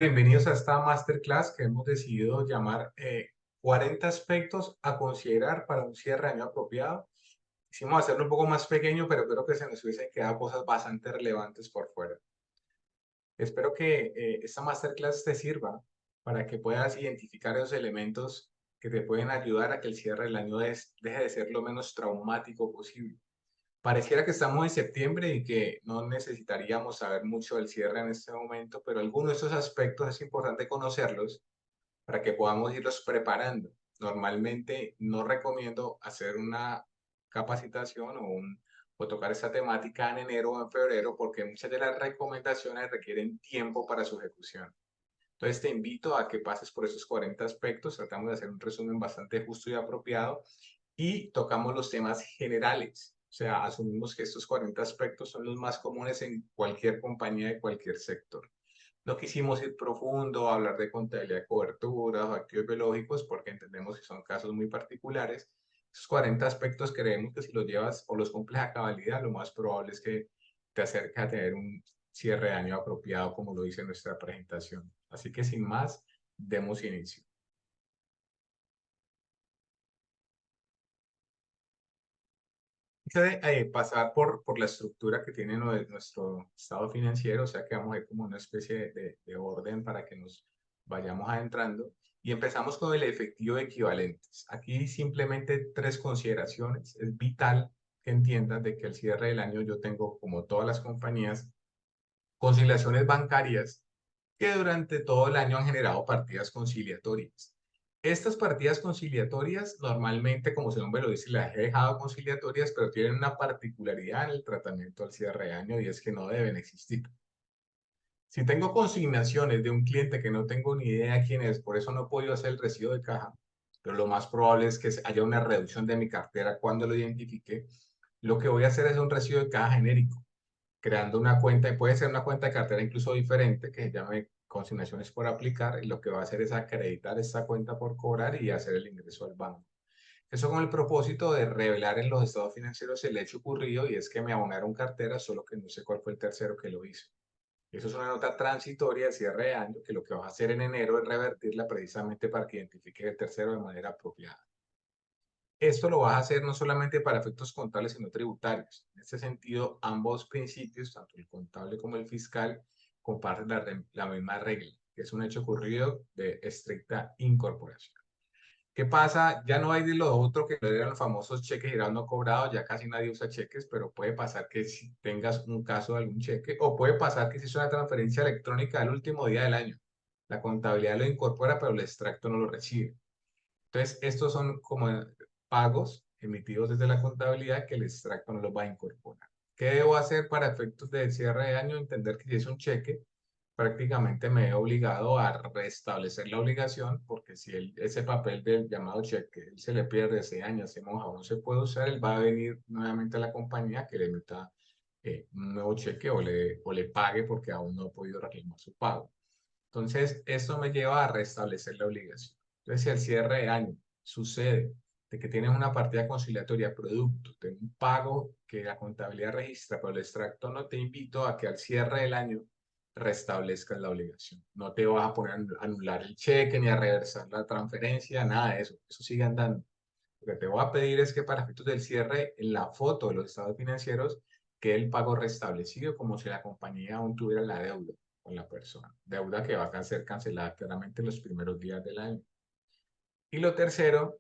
Bienvenidos a esta masterclass que hemos decidido llamar 40 aspectos a considerar para un cierre de año apropiado. Quisimos hacerlo un poco más pequeño, pero creo que se nos hubiesen quedado cosas bastante relevantes por fuera. Espero que esta masterclass te sirva para que puedas identificar esos elementos que te pueden ayudar a que el cierre del año deje de ser lo menos traumático posible. Pareciera que estamos en septiembre y que no necesitaríamos saber mucho del cierre en este momento, pero algunos de estos aspectos es importante conocerlos para que podamos irlos preparando. Normalmente no recomiendo hacer una capacitación o tocar esta temática en enero o en febrero porque muchas de las recomendaciones requieren tiempo para su ejecución. Entonces te invito a que pases por esos 40 aspectos, tratamos de hacer un resumen bastante justo y apropiado y tocamos los temas generales. O sea, asumimos que estos 40 aspectos son los más comunes en cualquier compañía de cualquier sector. No quisimos ir profundo, hablar de contabilidad de coberturas o activos biológicos, porque entendemos que son casos muy particulares. Esos 40 aspectos creemos que si los llevas o los cumples a cabalidad, lo más probable es que te acerques a tener un cierre de año apropiado, como lo dice nuestra presentación. Así que sin más, demos inicio. Antes de pasar por la estructura que tiene nuestro estado financiero, o sea que vamos a ir como una especie de orden para que nos vayamos adentrando. Y empezamos con el efectivo equivalentes. Aquí simplemente tres consideraciones. Es vital que entiendas de que al cierre del año yo tengo, como todas las compañías, conciliaciones bancarias que durante todo el año han generado partidas conciliatorias. Estas partidas conciliatorias normalmente, como su nombre lo dice, las he dejado conciliatorias, pero tienen una particularidad en el tratamiento al cierre de año y es que no deben existir. Si tengo consignaciones de un cliente que no tengo ni idea quién es, por eso no he podido hacer el recibo de caja, pero lo más probable es que haya una reducción de mi cartera cuando lo identifique, lo que voy a hacer es un recibo de caja genérico creando una cuenta, y puede ser una cuenta de cartera incluso diferente, que se llame consignaciones por aplicar, y lo que va a hacer es acreditar esta cuenta por cobrar y hacer el ingreso al banco. Eso con el propósito de revelar en los estados financieros el hecho ocurrido, y es que me abonaron cartera, solo que no sé cuál fue el tercero que lo hizo. Eso es una nota transitoria de cierre de año, que lo que vas a hacer en enero es revertirla precisamente para que identifique el tercero de manera apropiada. Esto lo vas a hacer no solamente para efectos contables, sino tributarios. En este sentido, ambos principios, tanto el contable como el fiscal, comparten la misma regla, que es un hecho ocurrido de estricta incorporación. ¿Qué pasa? Ya no hay de lo otro que eran los famosos cheques girados no cobrados, ya casi nadie usa cheques, pero puede pasar que si tengas un caso de algún cheque, o puede pasar que si es una transferencia electrónica al último día del año. La contabilidad lo incorpora, pero el extracto no lo recibe. Entonces, estos son como pagos emitidos desde la contabilidad que el extracto no los va a incorporar. ¿Qué debo hacer para efectos de cierre de año? Entender que si es un cheque, prácticamente me he obligado a restablecer la obligación, porque si ese papel del llamado cheque él se le pierde, se daña, se moja o no se puede usar, él va a venir nuevamente a la compañía que le emita un nuevo cheque o le pague porque aún no ha podido reclamar su pago. Entonces, esto me lleva a restablecer la obligación. Entonces, si al cierre de año sucede de que tienes una partida conciliatoria producto de un pago que la contabilidad registra, pero el extracto no, te invito a que al cierre del año restablezcas la obligación. No te vas a poner a anular el cheque ni a reversar la transferencia, nada de eso. Eso sigue andando. Lo que te voy a pedir es que para efectos del cierre, en la foto de los estados financieros, quede el pago restablecido como si la compañía aún tuviera la deuda con la persona. Deuda que va a ser cancelada claramente en los primeros días del año. Y lo tercero,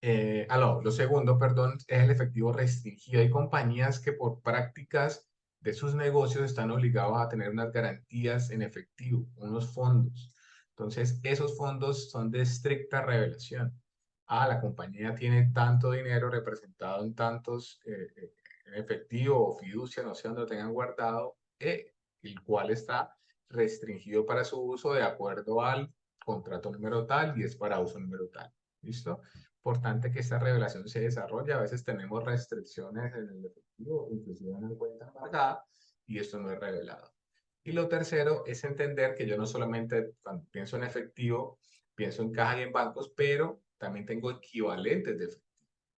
lo segundo, perdón, es el efectivo restringido. Hay compañías que por prácticas de sus negocios están obligados a tener unas garantías en efectivo, unos fondos. Entonces, esos fondos son de estricta revelación. Ah, la compañía tiene tanto dinero representado en tantos en efectivo o fiducia, no sé dónde lo tengan guardado, el cual está restringido para su uso de acuerdo al contrato número tal y es para uso número tal. ¿Listo? Importante que esta revelación se desarrolle. A veces tenemos restricciones en el efectivo, inclusive en la cuenta embargada, y esto no es revelado. Y lo tercero es entender que yo no solamente cuando pienso en efectivo, pienso en caja y en bancos, pero también tengo equivalentes de efectivo.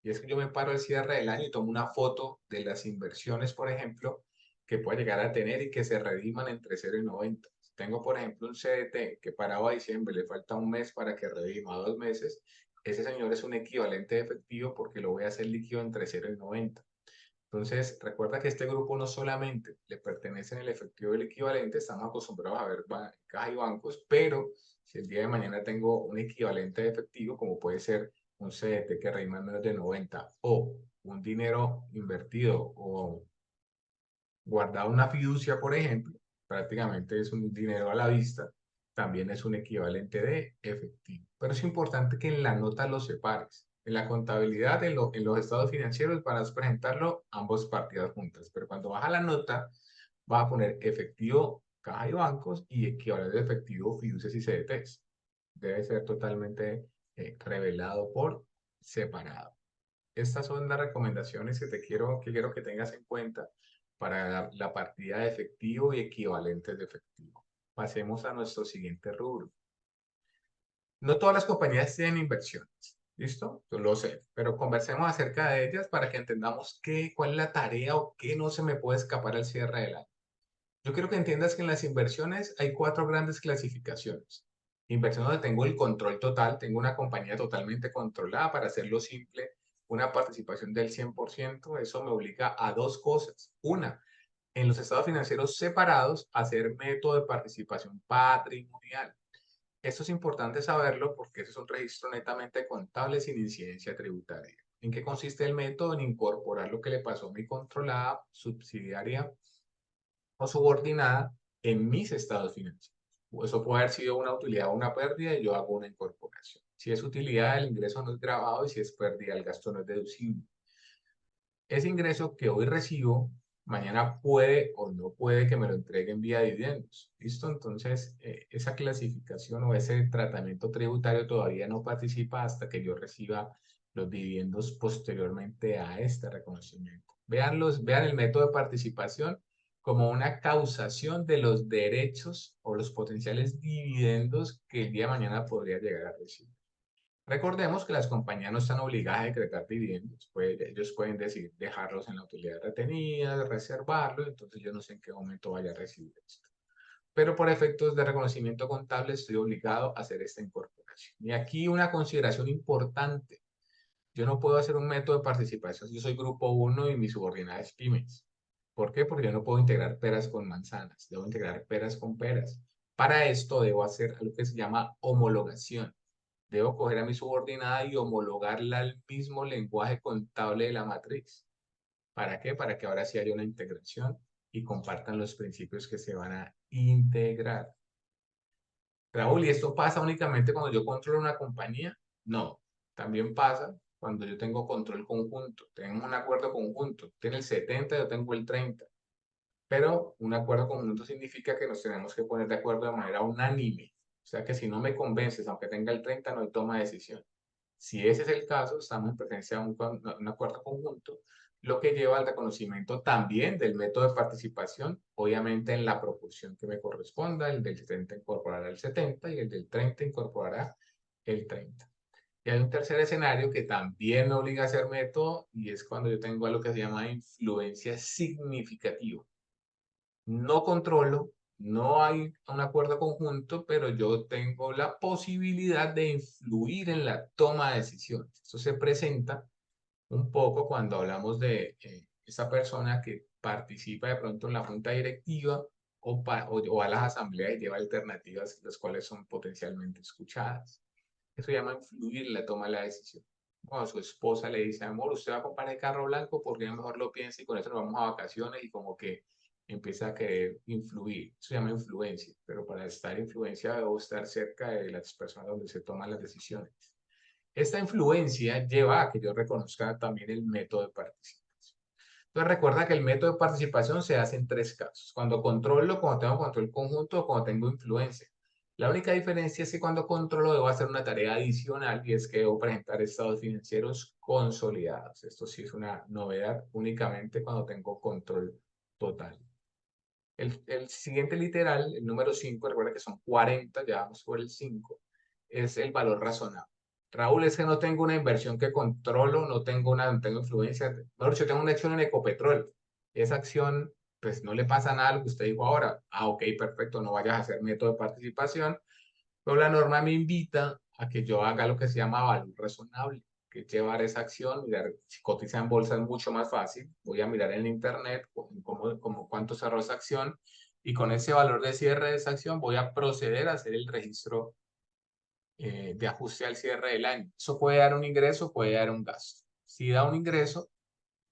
Y es que yo me paro al cierre del año y tomo una foto de las inversiones, por ejemplo, que puede llegar a tener y que se rediman entre 0 y 90. Tengo, por ejemplo, un CDT que parado a diciembre, le falta un mes para que redima 2 meses. Ese señor es un equivalente de efectivo porque lo voy a hacer líquido entre 0 y 90. Entonces, recuerda que este grupo no solamente le pertenece en el efectivo del equivalente, estamos acostumbrados a ver caja y bancos, pero si el día de mañana tengo un equivalente de efectivo, como puede ser un CDT que rima en menos de 90 o un dinero invertido o guardado una fiducia, por ejemplo, prácticamente es un dinero a la vista, también es un equivalente de efectivo. Pero es importante que en la nota lo separes. En la contabilidad, en los estados financieros, van a presentarlo ambas partidas juntas. Pero cuando vas a la nota, vas a poner efectivo, caja y bancos y equivalente de efectivo, fiducias y CDTs. Debe ser totalmente revelado por separado. Estas son las recomendaciones que quiero que tengas en cuenta para la partida de efectivo y equivalentes de efectivo. Pasemos a nuestro siguiente rubro. No todas las compañías tienen inversiones, ¿listo? Yo lo sé, pero conversemos acerca de ellas para que entendamos cuál es la tarea o qué no se me puede escapar al cierre del año. Yo quiero que entiendas que en las inversiones hay 4 grandes clasificaciones. Inversión donde tengo el control total, tengo una compañía totalmente controlada, para hacerlo simple, una participación del 100%, eso me obliga a 2 cosas. Una, en los estados financieros separados, hacer método de participación patrimonial. Esto es importante saberlo porque ese es un registro netamente contable sin incidencia tributaria. ¿En qué consiste el método? En incorporar lo que le pasó a mi controlada, subsidiaria o subordinada en mis estados financieros. Eso puede haber sido una utilidad o una pérdida y yo hago una incorporación. Si es utilidad, el ingreso no es gravado y si es pérdida, el gasto no es deducible. Ese ingreso que hoy recibo, mañana puede o no puede que me lo entreguen vía dividendos. ¿Listo? Entonces, esa clasificación o ese tratamiento tributario todavía no participa hasta que yo reciba los dividendos posteriormente a este reconocimiento. Vean el método de participación como una causación de los derechos o los potenciales dividendos que el día de mañana podría llegar a recibir. Recordemos que las compañías no están obligadas a decretar dividendos. Ellos pueden decir dejarlos en la utilidad retenida, reservarlos, entonces yo no sé en qué momento vaya a recibir esto. Pero por efectos de reconocimiento contable estoy obligado a hacer esta incorporación. Y aquí una consideración importante. Yo no puedo hacer un método de participación si yo soy grupo 1 y mi subordinada es pymes. ¿Por qué? Porque yo no puedo integrar peras con manzanas, debo integrar peras con peras. Para esto debo hacer algo que se llama homologación. Debo coger a mi subordinada y homologarla al mismo lenguaje contable de la matriz. ¿Para qué? Para que ahora sí haya una integración y compartan los principios que se van a integrar. Raúl, ¿y esto pasa únicamente cuando yo controlo una compañía? No, también pasa cuando yo tengo control conjunto. Tenemos un acuerdo conjunto. Tiene el 70, yo tengo el 30. Pero un acuerdo conjunto significa que nos tenemos que poner de acuerdo de manera unánime. O sea que si no me convences, aunque tenga el 30, no hay toma de decisión. Si ese es el caso, estamos en presencia de un acuerdo conjunto, lo que lleva al reconocimiento también del método de participación, obviamente en la proporción que me corresponda. El del 70 incorporará el 70 y el del 30 incorporará el 30. Y hay un tercer escenario que también me obliga a hacer método y es cuando yo tengo algo que se llama influencia significativa. No controlo, no hay un acuerdo conjunto, pero yo tengo la posibilidad de influir en la toma de decisiones. Esto se presenta un poco cuando hablamos de esa persona que participa de pronto en la junta directiva o a las asambleas y lleva alternativas, las cuales son potencialmente escuchadas. Eso se llama influir en la toma de la decisión. Cuando su esposa le dice, amor, usted va a comprar el carro blanco, porque mejor lo piensa y con eso nos vamos a vacaciones y como que empieza a querer influir. Eso se llama influencia, pero para estar influencia debo estar cerca de las personas donde se toman las decisiones. Esta influencia lleva a que yo reconozca también el método de participación. Entonces recuerda que el método de participación se hace en 3 casos. Cuando controlo, cuando tengo control conjunto o cuando tengo influencia. La única diferencia es que cuando controlo debo hacer una tarea adicional y es que debo presentar estados financieros consolidados. Esto sí es una novedad únicamente cuando tengo control total. El siguiente literal, el número 5, recuerda que son 40, ya vamos por el 5, es el valor razonable. Raúl, es que no tengo una inversión que controlo, no tengo influencia. Mejor dicho, tengo una acción en Ecopetrol. Esa acción pues no le pasa nada a lo que usted dijo ahora. Ah, ok, perfecto, no vayas a hacer método de participación, pero la norma me invita a que yo haga lo que se llama valor razonable, que es llevar esa acción, mirar si cotiza en bolsa es mucho más fácil, voy a mirar en internet cuánto cerró esa acción y con ese valor de cierre de esa acción voy a proceder a hacer el registro de ajuste al cierre del año. Eso puede dar un ingreso, puede dar un gasto. Si da un ingreso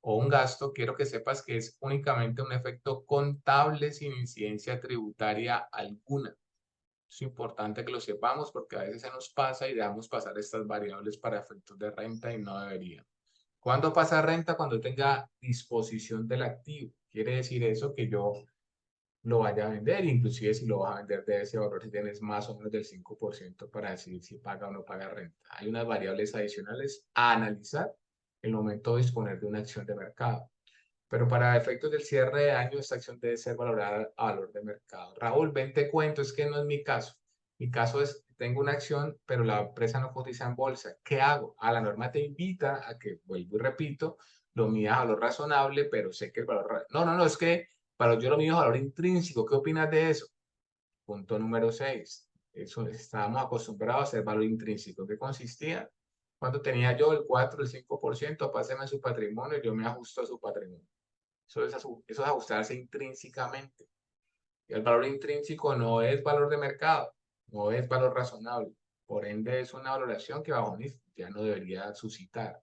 o un gasto, quiero que sepas que es únicamente un efecto contable sin incidencia tributaria alguna. Es importante que lo sepamos porque a veces se nos pasa y dejamos pasar estas variables para efectos de renta y no deberían. ¿Cuándo pasa renta? Cuando tenga disposición del activo. Quiere decir eso que yo lo vaya a vender, inclusive si lo vas a vender de ese valor, si tienes más o menos del 5% para decidir si paga o no paga renta. Hay unas variables adicionales a analizar en el momento de disponer de una acción de mercado. Pero para efectos del cierre de año, esta acción debe ser valorada a valor de mercado. Raúl, ven, te cuento, es que no es mi caso. Mi caso es, tengo una acción, pero la empresa no cotiza en bolsa. ¿Qué hago? La norma te invita a que, vuelvo y repito, lo midas a valor razonable, pero sé que el valor... No, es que para yo lo mido a valor intrínseco. ¿Qué opinas de eso? Punto número 6. Eso, estábamos acostumbrados a hacer valor intrínseco. ¿Qué consistía? Cuando tenía yo el 4, el 5%, páseme su patrimonio, yo me ajusto a su patrimonio. Eso es ajustarse intrínsecamente. Y el valor intrínseco no es valor de mercado, no es valor razonable. Por ende, es una valoración que bajo NIF ya no debería suscitar.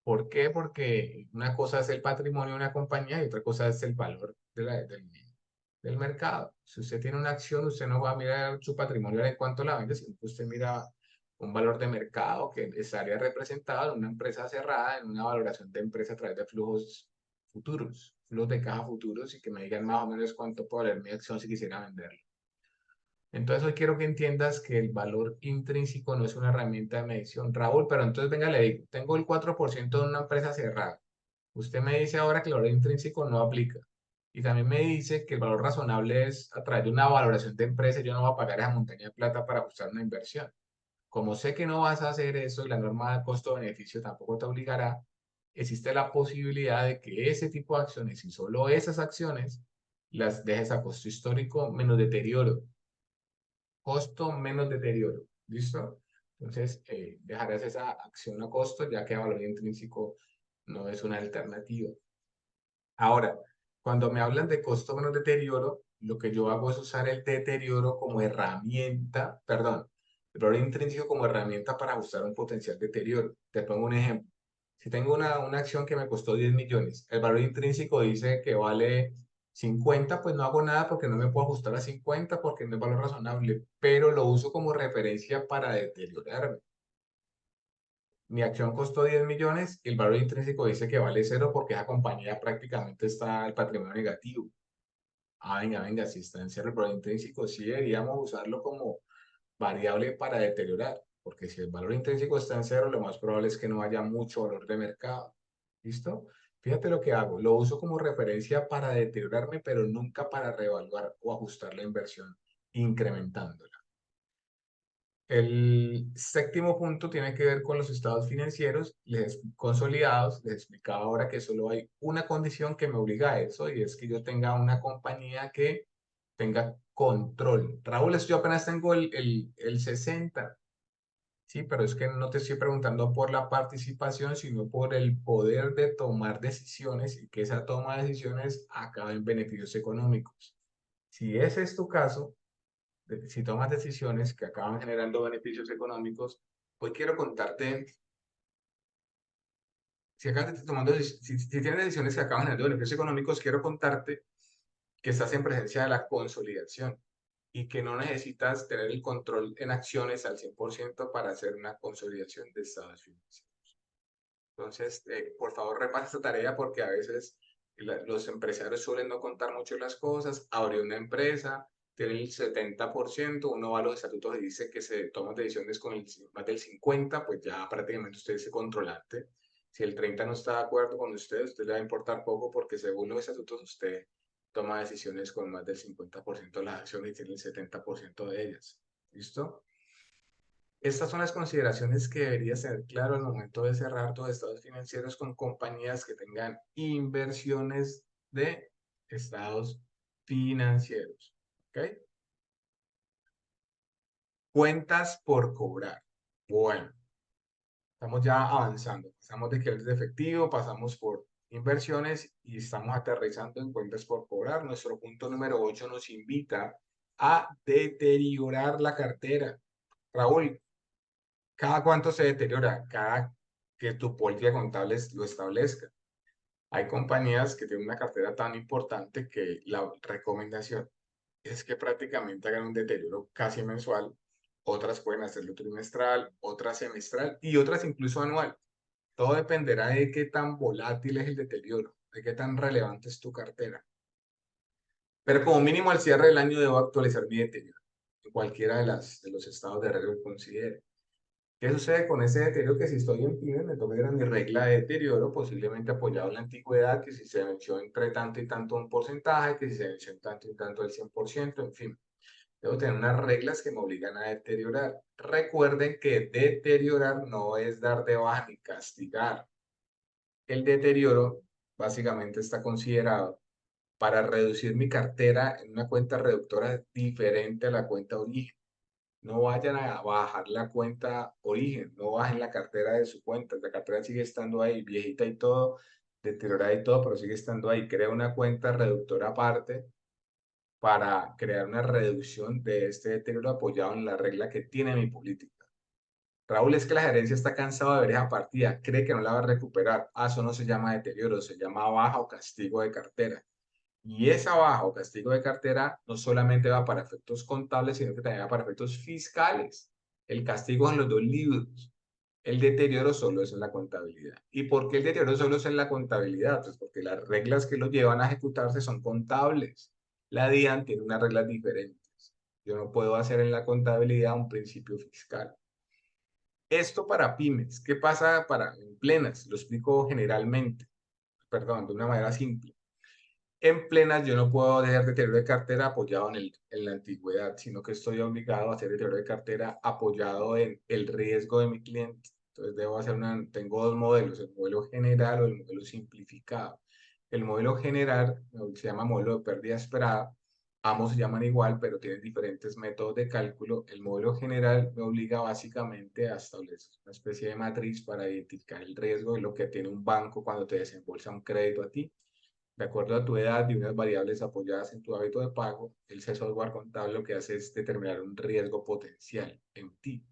¿Por qué? Porque una cosa es el patrimonio de una compañía y otra cosa es el valor del mercado. Si usted tiene una acción, usted no va a mirar su patrimonio en cuánto la vende, sino que usted mira un valor de mercado que estaría representado en una empresa cerrada, en una valoración de empresa a través de flujos futuros, flujos de caja futuros y que me digan más o menos cuánto puede valer mi acción si quisiera venderla. Entonces hoy quiero que entiendas que el valor intrínseco no es una herramienta de medición. Raúl, pero entonces venga, le digo, tengo el 4% de una empresa cerrada. Usted me dice ahora que el valor intrínseco no aplica. Y también me dice que el valor razonable es a través de una valoración de empresa. Yo no voy a pagar esa montaña de plata para ajustar una inversión. Como sé que no vas a hacer eso y la norma de costo-beneficio tampoco te obligará, existe la posibilidad de que ese tipo de acciones y solo esas acciones las dejes a costo histórico menos deterioro. Costo menos deterioro. ¿Listo? Entonces, dejarás esa acción a costo ya que a valor intrínseco no es una alternativa. Ahora, cuando me hablan de costo menos deterioro, lo que yo hago es usar el deterioro como herramienta, perdón, el valor intrínseco como herramienta para ajustar un potencial deterioro. Te pongo un ejemplo. Si tengo una acción que me costó 10 millones, el valor intrínseco dice que vale 50, pues no hago nada porque no me puedo ajustar a 50 porque no es valor razonable, pero lo uso como referencia para deteriorarme. Mi acción costó 10 millones y el valor intrínseco dice que vale cero porque esa compañía prácticamente está el patrimonio negativo. Venga, si está en cero el valor intrínseco, sí deberíamos usarlo como variable para deteriorar, porque si el valor intrínseco está en cero, lo más probable es que no haya mucho valor de mercado. ¿Listo? Fíjate lo que hago, lo uso como referencia para deteriorarme, pero nunca para reevaluar o ajustar la inversión, incrementándola. El séptimo punto tiene que ver con los estados financieros consolidados. Les explicaba ahora que solo hay una condición que me obliga a eso y es que yo tenga una compañía que tenga control. Raúl, yo apenas tengo el 60, sí, pero es que no te estoy preguntando por la participación, sino por el poder de tomar decisiones y que esa toma de decisiones acabe en beneficios económicos. Si ese es tu caso, si tomas decisiones que acaban generando beneficios económicos, hoy quiero contarte, si acabas tomando, si tienes decisiones que acaban generando beneficios económicos, quiero contarte que estás en presencia de la consolidación y que no necesitas tener el control en acciones al 100% para hacer una consolidación de estados financieros. Entonces, por favor, repasa esta tarea porque a veces los empresarios suelen no contar mucho las cosas. Abrió una empresa, tiene el 70%, uno va a los estatutos y dice que se toman decisiones con más del 50%, pues ya prácticamente usted es el controlante. Si el 30% no está de acuerdo con usted, usted le va a importar poco porque según los estatutos usted toma decisiones con más del 50% de las acciones y tiene el 70% de ellas. ¿Listo? Estas son las consideraciones que deberías tener claro al momento de cerrar tus estados financieros con compañías que tengan inversiones de estados financieros. ¿Ok? Cuentas por cobrar. Bueno, estamos ya avanzando. Pasamos de clientes de efectivo, pasamos por inversiones y estamos aterrizando en cuentas por cobrar. Nuestro punto número 8 nos invita a deteriorar la cartera. Raúl, ¿cada cuánto se deteriora? Cada que tu política contable lo establezca. Hay compañías que tienen una cartera tan importante que la recomendación es que prácticamente hagan un deterioro casi mensual. Otras pueden hacerlo trimestral, otras semestral y otras incluso anual. Todo dependerá de qué tan volátil es el deterioro, de qué tan relevante es tu cartera. Pero como mínimo al cierre del año debo actualizar mi deterioro en cualquiera de los estados de riesgo que considere. ¿Qué sucede con ese deterioro? Que si estoy en pymes, me toca ir a mi regla de deterioro, posiblemente apoyado en la antigüedad, que si se venció entre tanto y tanto un porcentaje, que si se venció en tanto y tanto el 100%, en fin. Debo tener unas reglas que me obligan a deteriorar. Recuerden que deteriorar no es dar de baja ni castigar. El deterioro básicamente está considerado para reducir mi cartera en una cuenta reductora diferente a la cuenta origen. No vayan a bajar la cuenta origen, no bajen la cartera de su cuenta. La cartera sigue estando ahí, viejita y todo, deteriorada y todo, pero sigue estando ahí. Crea una cuenta reductora aparte para crear una reducción de este deterioro apoyado en la regla que tiene mi política. Raúl, es que la gerencia está cansado de ver esa partida, cree que no la va a recuperar. Ah, eso no se llama deterioro, se llama baja o castigo de cartera. Y esa baja o castigo de cartera no solamente va para efectos contables, sino que también va para efectos fiscales. El castigo en los dos libros. El deterioro solo es en la contabilidad. ¿Y por qué el deterioro solo es en la contabilidad? Pues porque las reglas que lo llevan a ejecutarse son contables. La DIAN tiene unas reglas diferentes. Yo no puedo hacer en la contabilidad un principio fiscal. Esto para pymes. ¿Qué pasa para en plenas? Lo explico generalmente, perdón, de una manera simple. En plenas yo no puedo dejar deterioro de cartera apoyado en la antigüedad, sino que estoy obligado a hacer deterioro de cartera apoyado en el riesgo de mi cliente. Entonces debo hacer tengo dos modelos, el modelo general o el modelo simplificado. El modelo general se llama modelo de pérdida esperada. Ambos se llaman igual, pero tienen diferentes métodos de cálculo. El modelo general me obliga básicamente a establecer una especie de matriz para identificar el riesgo de lo que tiene un banco cuando te desembolsa un crédito a ti de acuerdo a tu edad y unas variables apoyadas en tu hábito de pago, el software contable lo que hace es determinar un riesgo potencial en ti.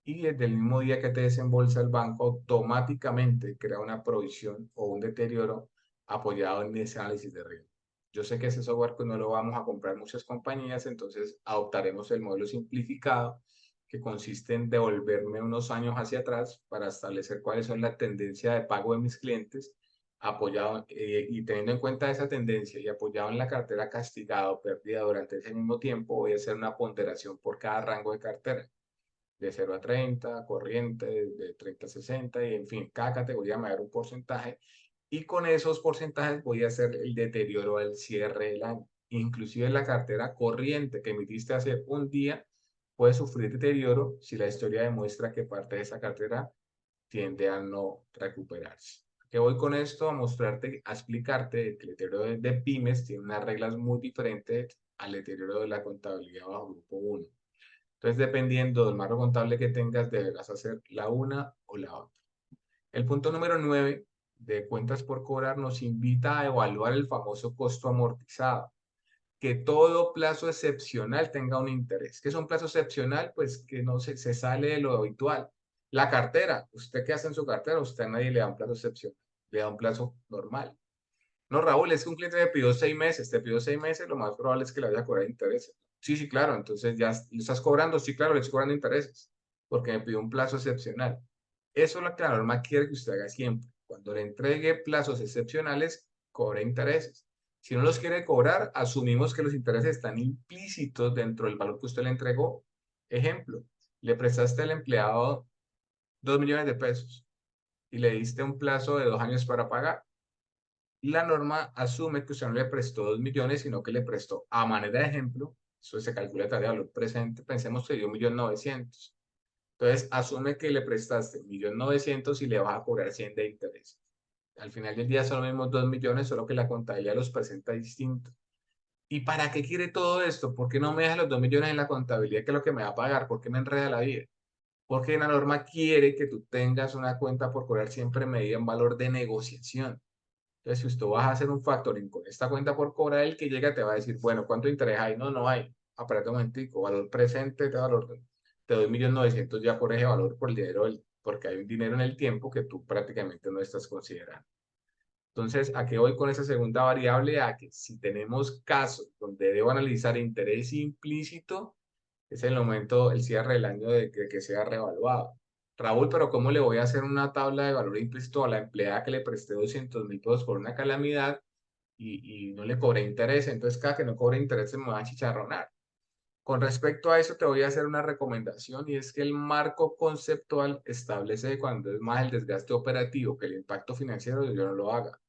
Y desde el mismo día que te desembolsa el banco, automáticamente crea una provisión o un deterioro apoyado en ese análisis de riesgo. Yo sé que ese software pues, no lo vamos a comprar muchas compañías, entonces adoptaremos el modelo simplificado, que consiste en devolverme unos años hacia atrás para establecer cuáles son las tendencias de pago de mis clientes apoyado y teniendo en cuenta esa tendencia y apoyado en la cartera castigada o perdida durante ese mismo tiempo, voy a hacer una ponderación por cada rango de cartera, de 0 a 30, corriente, de 30 a 60, y en fin, cada categoría me va a dar un porcentaje y con esos porcentajes voy a hacer el deterioro al cierre del año. Inclusive la cartera corriente que emitiste hace un día puede sufrir deterioro si la historia demuestra que parte de esa cartera tiende a no recuperarse. Que voy con esto a mostrarte, a explicarte que el deterioro de pymes tiene unas reglas muy diferentes al deterioro de la contabilidad bajo grupo 1. Entonces, dependiendo del marco contable que tengas, deberás hacer la una o la otra. El punto número 9 de cuentas por cobrar nos invita a evaluar el famoso costo amortizado. Que todo plazo excepcional tenga un interés. ¿Qué es un plazo excepcional? Pues que no se sale de lo habitual. La cartera, ¿usted qué hace en su cartera? Usted a nadie le da un plazo excepcional, le da un plazo normal. No, Raúl, es que un cliente te pidió 6 meses, te pidió 6 meses, lo más probable es que le vaya a cobrar intereses. Sí, sí, claro, entonces ya le estás cobrando, sí, claro, le estoy cobrando intereses, porque me pidió un plazo excepcional. Eso es lo que la norma quiere que usted haga siempre. Cuando le entregue plazos excepcionales, cobre intereses. Si no los quiere cobrar, asumimos que los intereses están implícitos dentro del valor que usted le entregó. Ejemplo, le prestaste al empleado 2 millones de pesos y le diste un plazo de 2 años para pagar. La norma asume que usted no le prestó 2 millones, sino que le prestó, a manera de ejemplo, eso se calcula a tarea de valor presente, pensemos que dio 1.900.000. Entonces, asume que le prestaste 1.900.000 y le vas a cobrar 100 de interés. Al final del día son los mismos 2 millones, solo que la contabilidad los presenta distinto. ¿Y para qué quiere todo esto? ¿Por qué no me deja los 2 millones en la contabilidad, que es lo que me va a pagar? ¿Por qué me enreda la vida? Porque la norma quiere que tú tengas una cuenta por cobrar siempre medida en valor de negociación. Entonces, si usted vas a hacer un factoring con esta cuenta por cobrar, el que llega te va a decir, bueno, ¿cuánto interés hay? No, no hay. Espérate un momentico, valor presente, te doy 1.900.000 ya por ese valor, por el dinero, porque hay un dinero en el tiempo que tú prácticamente no estás considerando. Entonces, ¿a qué voy con esa segunda variable? A que si tenemos casos donde debo analizar interés implícito, es el momento, el cierre del año de que sea reevaluado. Raúl, pero ¿cómo le voy a hacer una tabla de valor implícito a la empleada que le presté 200.000 pesos por una calamidad y no le cobré interés? Entonces, cada que no cobre interés se me va a chicharronar. Con respecto a eso, te voy a hacer una recomendación y es que el marco conceptual establece cuando es más el desgaste operativo que el impacto financiero, yo no lo haga.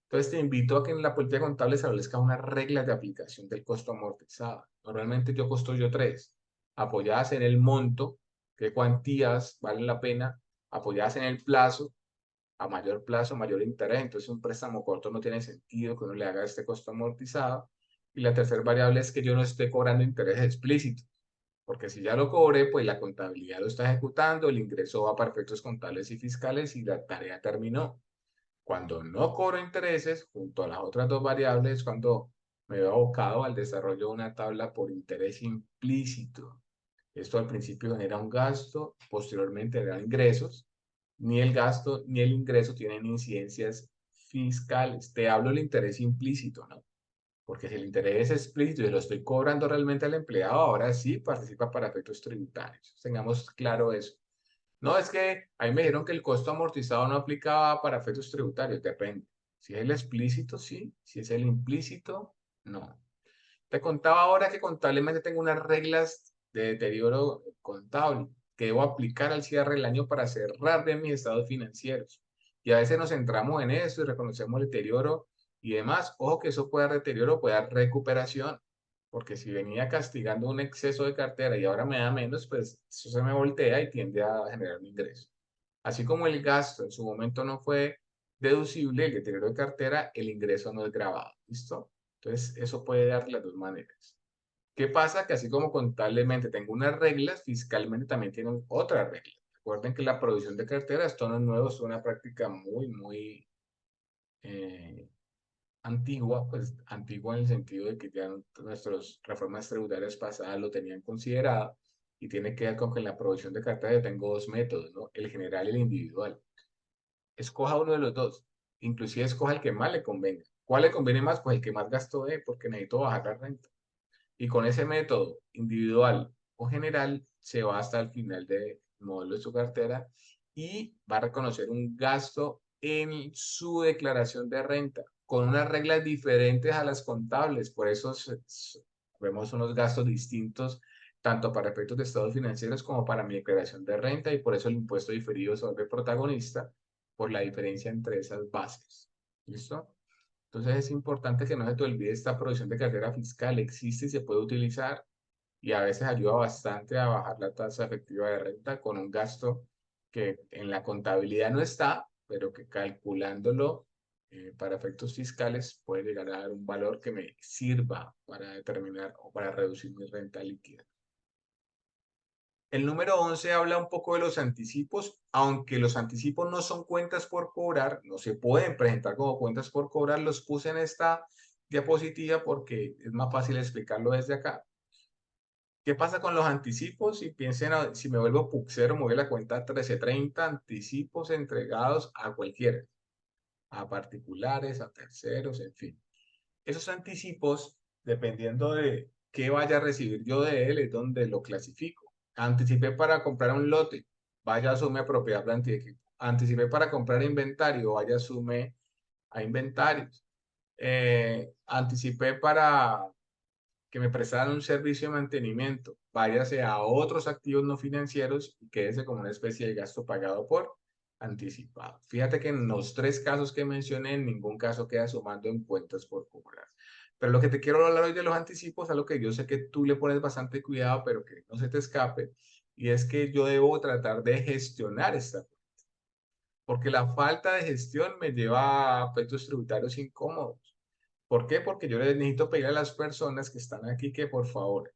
Entonces te invito a que en la política contable se establezca unas reglas de aplicación del costo amortizado. Normalmente yo construyo tres, apoyadas en el monto, qué cuantías valen la pena, apoyadas en el plazo, a mayor plazo, mayor interés. Entonces un préstamo corto no tiene sentido que uno le haga este costo amortizado. Y la tercera variable es que yo no esté cobrando interés explícito, porque si ya lo cobré, pues la contabilidad lo está ejecutando, el ingreso va para efectos contables y fiscales y la tarea terminó. Cuando no cobro intereses, junto a las otras dos variables, cuando me veo abocado al desarrollo de una tabla por interés implícito. Esto al principio genera un gasto, posteriormente genera ingresos. Ni el gasto ni el ingreso tienen incidencias fiscales. Te hablo del interés implícito, ¿no? Porque si el interés es explícito y lo estoy cobrando realmente al empleado, ahora sí participa para efectos tributarios. Tengamos claro eso. No, es que ahí me dijeron que el costo amortizado no aplicaba para efectos tributarios, depende. Si es el explícito, sí. Si es el implícito, no. Te contaba ahora que contablemente tengo unas reglas de deterioro contable que debo aplicar al cierre del año para cerrar bien mis estados financieros. Y a veces nos centramos en eso y reconocemos el deterioro y demás. Ojo que eso puede dar deterioro, puede dar recuperación. Porque si venía castigando un exceso de cartera y ahora me da menos, pues eso se me voltea y tiende a generar un ingreso. Así como el gasto en su momento no fue deducible, el deterioro de cartera, el ingreso no es grabado. ¿Listo? Entonces, eso puede dar las dos maneras. ¿Qué pasa? Que así como contablemente tengo unas reglas, fiscalmente también tienen otras reglas. Recuerden que la provisión de cartera, esto no es nuevo, es una práctica muy eh, antigua, pues antigua en el sentido de que ya nuestras reformas tributarias pasadas lo tenían considerado y tiene que ver con que en la provisión de cartera yo tengo dos métodos, ¿no? El general y el individual. Escoja uno de los dos, inclusive escoja el que más le convenga. ¿Cuál le conviene más? Pues el que más gasto dé, porque necesito bajar la renta. Y con ese método individual o general se va hasta el final del modelo de su cartera y va a reconocer un gasto en su declaración de renta con unas reglas diferentes a las contables. Por eso vemos unos gastos distintos tanto para efectos de estados financieros como para mi declaración de renta y por eso el impuesto diferido se vuelve protagonista por la diferencia entre esas bases. ¿Listo? Entonces es importante que no se te olvide esta provisión de cartera fiscal, existe y se puede utilizar y a veces ayuda bastante a bajar la tasa efectiva de renta con un gasto que en la contabilidad no está, pero que calculándolo para efectos fiscales puede llegar a dar un valor que me sirva para determinar o para reducir mi renta líquida. El número 11 habla un poco de los anticipos, aunque los anticipos no son cuentas por cobrar, no se pueden presentar como cuentas por cobrar, los puse en esta diapositiva porque es más fácil explicarlo desde acá. ¿Qué pasa con los anticipos? Si piensen, si me vuelvo puxero, me voy a la cuenta 1330, anticipos entregados a cualquiera, a particulares, a terceros, en fin. Esos anticipos, dependiendo de qué vaya a recibir yo de él, es donde lo clasifico. Anticipé para comprar un lote, vaya asume a propiedad planta y equipo. Anticipé para comprar inventario, vaya asume a inventarios. Anticipé para que me prestaran un servicio de mantenimiento, váyase a otros activos no financieros y quédese como una especie de gasto pagado por anticipado. Fíjate que en los tres casos que mencioné, en ningún caso queda sumando en cuentas por cobrar. Pero lo que te quiero hablar hoy de los anticipos, algo que yo sé que tú le pones bastante cuidado, pero que no se te escape, y es que yo debo tratar de gestionar esta. porque la falta de gestión me lleva a aspectos tributarios incómodos. ¿Por qué? Porque yo les necesito pedir a las personas que están aquí que por favor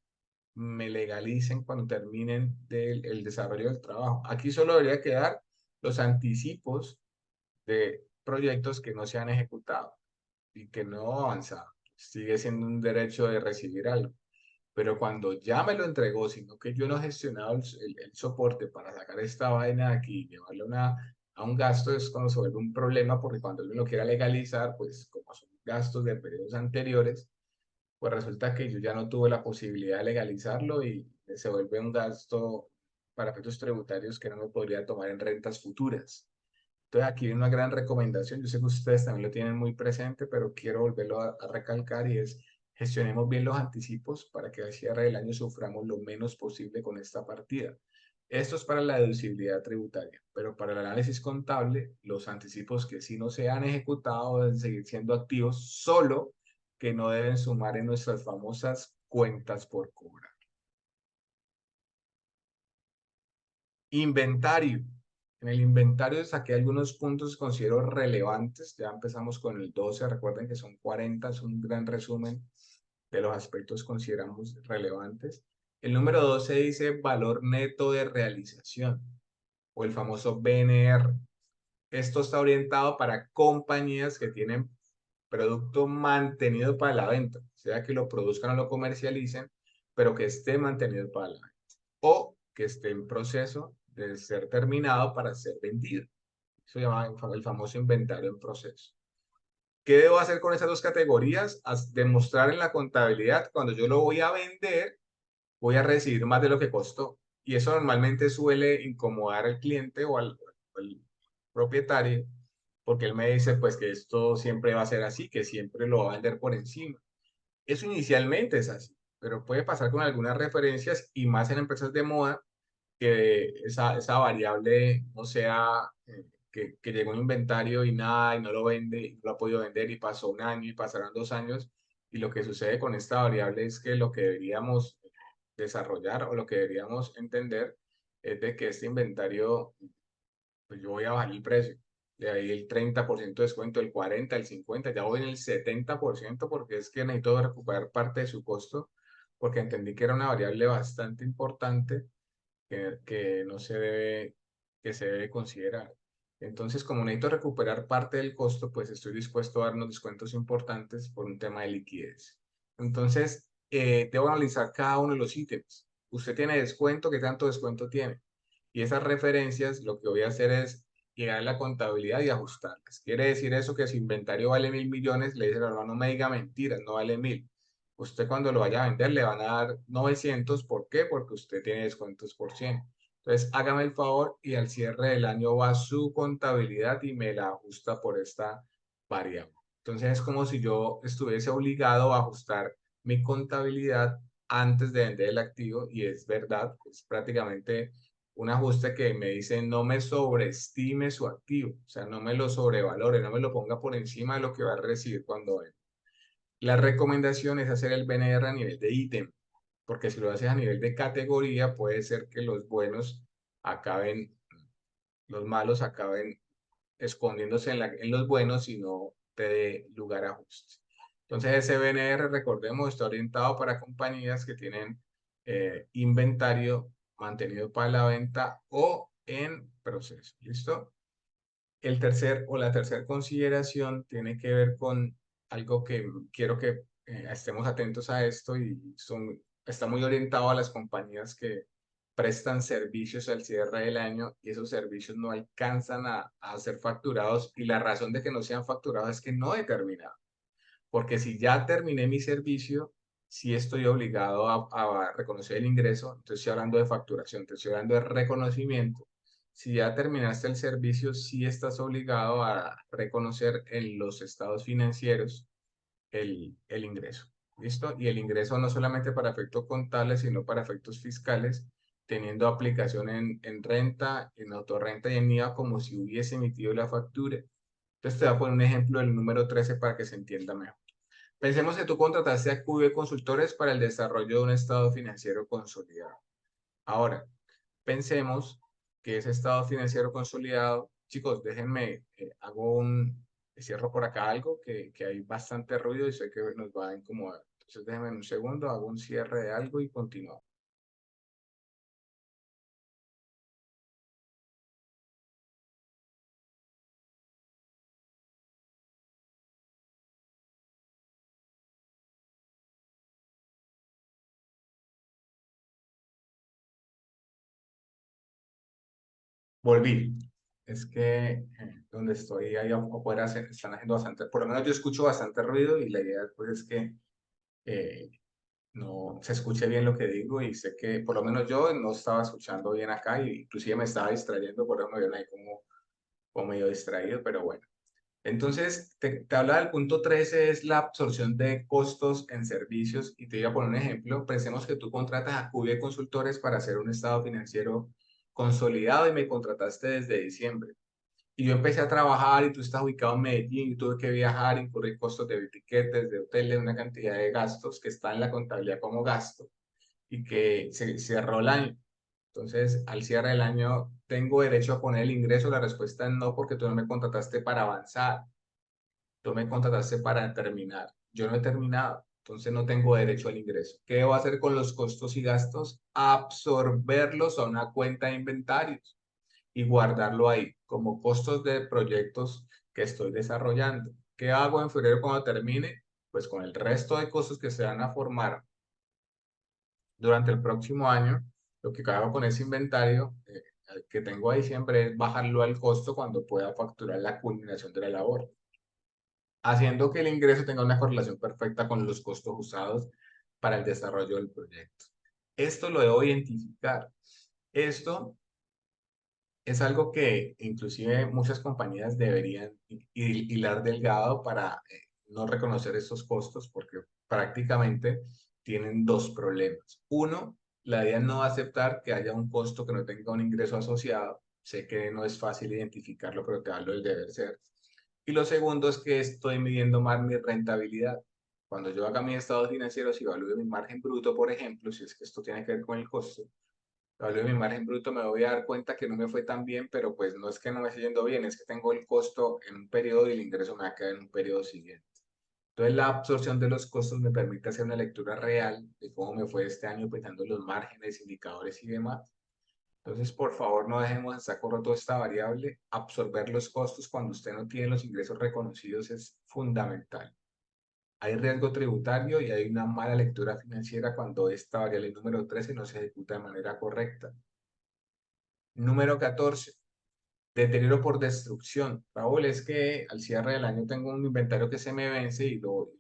me legalicen cuando terminen el desarrollo del trabajo. Aquí solo debería quedar los anticipos de proyectos que no se han ejecutado y que no han avanzado. Sigue siendo un derecho de recibir algo. Pero cuando ya me lo entregó, sino que yo no he gestionado el soporte para sacar esta vaina de aquí y llevarlo a un gasto, es cuando se vuelve un problema, porque cuando uno lo quiera legalizar, pues como son gastos de periodos anteriores, pues resulta que yo ya no tuve la posibilidad de legalizarlo y se vuelve un gasto para efectos tributarios que no me podría tomar en rentas futuras. Entonces aquí hay una gran recomendación, yo sé que ustedes también lo tienen muy presente, pero quiero volverlo a recalcar y es gestionemos bien los anticipos para que al cierre del año suframos lo menos posible con esta partida. Esto es para la deducibilidad tributaria, pero para el análisis contable, los anticipos que sí no se han ejecutado deben seguir siendo activos, solo que no deben sumar en nuestras famosas cuentas por cobrar. Inventario. En el inventario saqué algunos puntos que considero relevantes. Ya empezamos con el 12. Recuerden que son 40. Es un gran resumen de los aspectos que consideramos relevantes. El número 12 dice valor neto de realización o el famoso BNR. Esto está orientado para compañías que tienen producto mantenido para la venta, sea que lo produzcan o lo comercialicen, pero que esté mantenido para la venta o que esté en proceso de ser terminado para ser vendido. Eso se llama el famoso inventario en proceso. ¿Qué debo hacer con esas dos categorías? Demostrar en la contabilidad cuando yo lo voy a vender, voy a recibir más de lo que costó. Y eso normalmente suele incomodar al cliente al propietario, porque él me dice pues que esto siempre va a ser así, que siempre lo va a vender por encima. Eso inicialmente es así, pero puede pasar con algunas referencias y más en empresas de moda que esa variable no sea que llegó un inventario y nada, y no lo vende, y no lo ha podido vender, y pasó un año, y pasarán 2 años, y lo que sucede con esta variable es que lo que deberíamos desarrollar o lo que deberíamos entender es de que este inventario, pues yo voy a bajar el precio. De ahí el 30% de descuento, el 40, el 50, ya voy en el 70% porque es que necesito recuperar parte de su costo, porque entendí que era una variable bastante importante que no se debe, que se debe considerar. Entonces, como necesito recuperar parte del costo, pues estoy dispuesto a dar unos descuentos importantes por un tema de liquidez. Entonces, debo analizar cada uno de los ítems. Usted tiene descuento, ¿qué tanto descuento tiene? Y esas referencias, lo que voy a hacer es llegar a la contabilidad y ajustarlas. Quiere decir eso que si inventario vale 1.000 millones, le dice al hermano, no me diga mentiras, no vale 1.000. Usted cuando lo vaya a vender le van a dar 900. ¿Por qué? Porque usted tiene descuentos por 100. Entonces, hágame el favor y al cierre del año va su contabilidad y me la ajusta por esta variable. Entonces, es como si yo estuviese obligado a ajustar mi contabilidad antes de vender el activo y es verdad, es prácticamente un ajuste que me dice no me sobreestime su activo, o sea, no me lo sobrevalore, no me lo ponga por encima de lo que va a recibir cuando venda. La recomendación es hacer el BNR a nivel de ítem, porque si lo haces a nivel de categoría, puede ser que los buenos acaben, los malos acaben escondiéndose en los buenos y no te dé lugar a ajuste. Entonces, ese BNR, recordemos, está orientado para compañías que tienen inventario mantenido para la venta o en proceso. ¿Listo? El tercer o la tercera consideración tiene que ver con algo que quiero que estemos atentos a esto y está muy orientado a las compañías que prestan servicios al cierre del año y esos servicios no alcanzan a ser facturados y la razón de que no sean facturados es que no he terminado. Porque si ya terminé mi servicio, sí estoy obligado a reconocer el ingreso, entonces estoy hablando de facturación, entonces estoy hablando de reconocimiento. Si ya terminaste el servicio, sí estás obligado a reconocer en los estados financieros el ingreso. ¿Listo? Y el ingreso no solamente para efectos contables, sino para efectos fiscales, teniendo aplicación en renta, en autorrenta y en IVA como si hubiese emitido la factura. Entonces te voy a poner un ejemplo del número 13 para que se entienda mejor. Pensemos que tú contrataste a QV Consultores para el desarrollo de un estado financiero consolidado. Ahora, pensemos que ese estado financiero consolidado chicos, déjenme, cierro por acá algo que hay bastante ruido y sé que nos va a incomodar. Entonces déjenme un segundo, hago un cierre de algo y continuamos. Volví. Es que donde estoy ahí afuera están haciendo bastante, por lo menos yo escucho bastante ruido y la idea pues es que eh, no se escuche bien lo que digo y sé que por lo menos yo no estaba escuchando bien acá y inclusive me estaba distrayendo, por eso me vieron ahí como medio distraído, pero bueno. Entonces, te hablaba del punto 13, es la absorción de costos en servicios y te voy a poner un ejemplo. Pensemos que tú contratas a QB Consultores para hacer un estado financiero consolidado y me contrataste desde diciembre. Y yo empecé a trabajar y tú estás ubicado en Medellín y tuve que viajar, incurrir costos de tiquetes, de hoteles, una cantidad de gastos que está en la contabilidad como gasto y que se cerró el año. Entonces, al cierre del año, ¿tengo derecho a poner el ingreso? La respuesta es no, porque tú no me contrataste para avanzar, tú me contrataste para terminar. Yo no he terminado, entonces no tengo derecho al ingreso. ¿Qué debo hacer con los costos y gastos? Absorberlos a una cuenta de inventarios y guardarlo ahí como costos de proyectos que estoy desarrollando. ¿Qué hago en febrero cuando termine? Pues con el resto de costos que se van a formar durante el próximo año, lo que hago con ese inventario que tengo a diciembre es bajarlo al costo cuando pueda facturar la culminación de la labor, haciendo que el ingreso tenga una correlación perfecta con los costos usados para el desarrollo del proyecto. Esto lo debo identificar. Esto es algo que inclusive muchas compañías deberían hilar delgado para no reconocer estos costos porque prácticamente tienen dos problemas. Uno, la idea no aceptar que haya un costo que no tenga un ingreso asociado. Sé que no es fácil identificarlo, pero te hablo del deber ser. Y lo segundo es que estoy midiendo más mi rentabilidad. Cuando yo haga mis estados financieros y evalúe mi margen bruto, por ejemplo, si es que esto tiene que ver con el costo, hablo de mi margen bruto, me voy a dar cuenta que no me fue tan bien, pero pues no es que no me esté yendo bien, es que tengo el costo en un periodo y el ingreso me va a quedar en un periodo siguiente. Entonces la absorción de los costos me permite hacer una lectura real de cómo me fue este año pensando en los márgenes, indicadores y demás. Entonces, por favor, no dejemos en saco roto esta variable. Absorber los costos cuando usted no tiene los ingresos reconocidos es fundamental. Hay riesgo tributario y hay una mala lectura financiera cuando esta variable número 13 no se ejecuta de manera correcta. Número 14, deterioro por destrucción. Raúl, es que al cierre del año tengo un inventario que se me vence y lo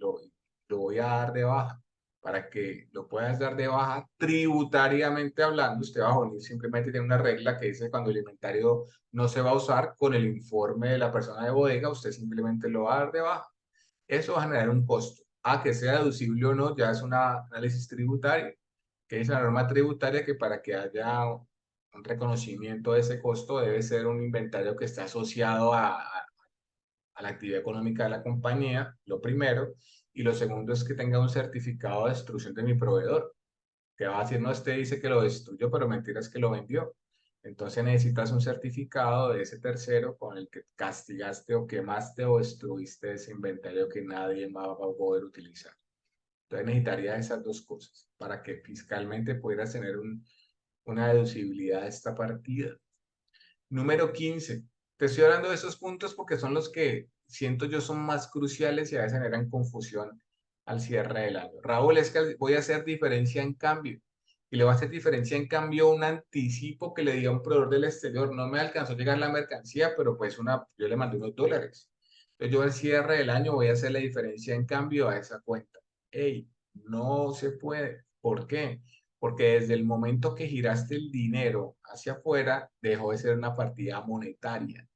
voy a dar de baja. Para que lo puedas dar de baja, tributariamente hablando, usted va a venir simplemente tiene una regla que dice cuando el inventario no se va a usar, con el informe de la persona de bodega, usted simplemente lo va a dar de baja. Eso va a generar un costo. A que sea deducible o no, ya es un análisis tributario, que dice la norma tributaria que para que haya un reconocimiento de ese costo debe ser un inventario que esté asociado a la actividad económica de la compañía, lo primero, y lo segundo es que tenga un certificado de destrucción de mi proveedor, que va a decir, no, este dice que lo destruyó, pero mentira es que lo vendió. Entonces necesitas un certificado de ese tercero con el que castigaste o quemaste o destruiste ese inventario que nadie más va a poder utilizar. Entonces necesitaría esas dos cosas para que fiscalmente pudieras tener una deducibilidad de esta partida. Número 15. Te estoy hablando de esos puntos porque son los que siento yo son más cruciales y a veces generan confusión al cierre del año. Raúl, es que voy a hacer diferencia en cambio. Y le voy a hacer diferencia en cambio a un anticipo que le di a un proveedor del exterior. No me alcanzó a llegar la mercancía, pero pues yo le mandé unos dólares. Entonces yo al cierre del año voy a hacer la diferencia en cambio a esa cuenta. ¡Ey! No se puede. ¿Por qué? Porque desde el momento que giraste el dinero hacia afuera, dejó de ser una partida monetaria.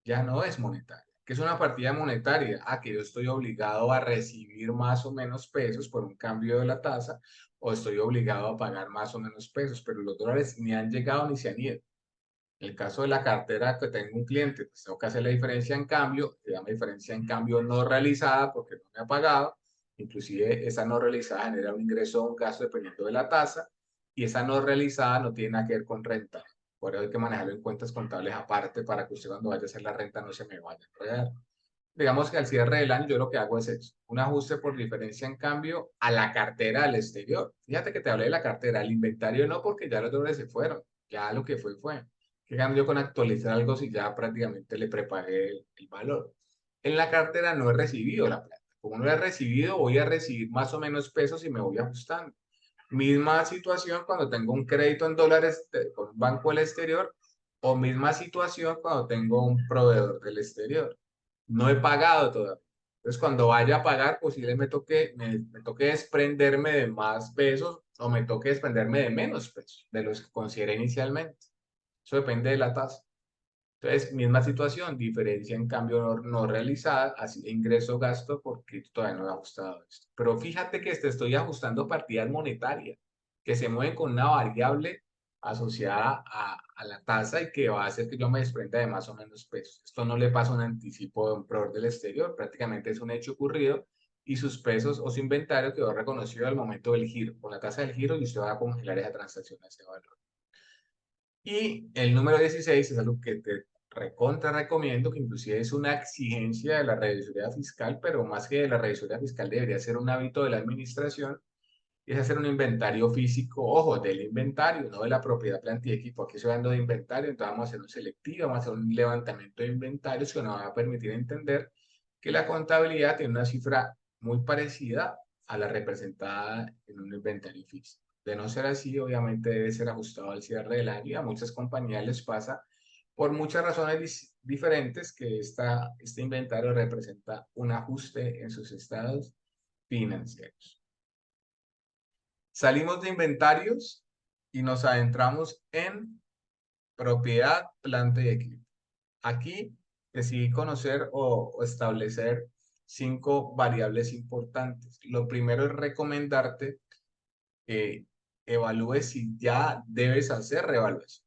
Ya no es monetaria. ¿Qué es una partida monetaria? Ah, que yo estoy obligado a recibir más o menos pesos por un cambio de la tasa, o estoy obligado a pagar más o menos pesos, pero los dólares ni han llegado ni se han ido. En el caso de la cartera que tengo un cliente, pues tengo que hacer la diferencia en cambio, se llama diferencia en cambio no realizada porque no me ha pagado, inclusive esa no realizada genera un ingreso o un gasto dependiendo de la tasa, y esa no realizada no tiene nada que ver con renta. Por eso hay que manejarlo en cuentas contables aparte para que usted cuando vaya a hacer la renta no se me vaya a enredar. Digamos que al cierre del año yo lo que hago es eso, un ajuste por diferencia en cambio a la cartera al exterior. Fíjate que te hablé de la cartera, el inventario no, porque ya los dólares se fueron, ya lo que fue fue. ¿Qué cambio con actualizar algo si ya prácticamente le preparé el valor? En la cartera no he recibido la plata. Como no la he recibido, voy a recibir más o menos pesos y me voy ajustando. Misma situación cuando tengo un crédito en dólares con un banco del exterior o misma situación cuando tengo un proveedor del exterior. No he pagado todavía. Entonces, cuando vaya a pagar, posiblemente me toque desprenderme de más pesos o me toque desprenderme de menos pesos de los que consideré inicialmente. Eso depende de la tasa. Entonces, misma situación, diferencia en cambio no realizada, así ingreso-gasto, porque todavía no he ajustado esto. Pero fíjate que te estoy ajustando partidas monetarias que se mueven con una variable asociada a la tasa y que va a hacer que yo me desprenda de más o menos pesos. Esto no le pasa un anticipo de un proveedor del exterior, prácticamente es un hecho ocurrido y sus pesos o su inventario quedó reconocido al momento del giro, con la tasa del giro y usted va a congelar esa transacción a ese valor. Y el número 16 es algo que te recontra recomiendo, que inclusive es una exigencia de la revisoría fiscal, pero más que de la revisoría fiscal debería ser un hábito de la administración, y es hacer un inventario físico, ojo, del inventario, no de la propiedad, planta y equipo. Aquí estoy hablando de inventario, entonces vamos a hacer un selectivo, vamos a hacer un levantamiento de inventarios que nos va a permitir entender que la contabilidad tiene una cifra muy parecida a la representada en un inventario físico. De no ser así, obviamente debe ser ajustado al cierre del año y a muchas compañías les pasa por muchas razones diferentes que este inventario representa un ajuste en sus estados financieros. Salimos de inventarios y nos adentramos en propiedad, planta y equipo. Aquí decidí conocer o establecer 5 variables importantes. Lo primero es recomendarte que evalúes si ya debes hacer revaluación.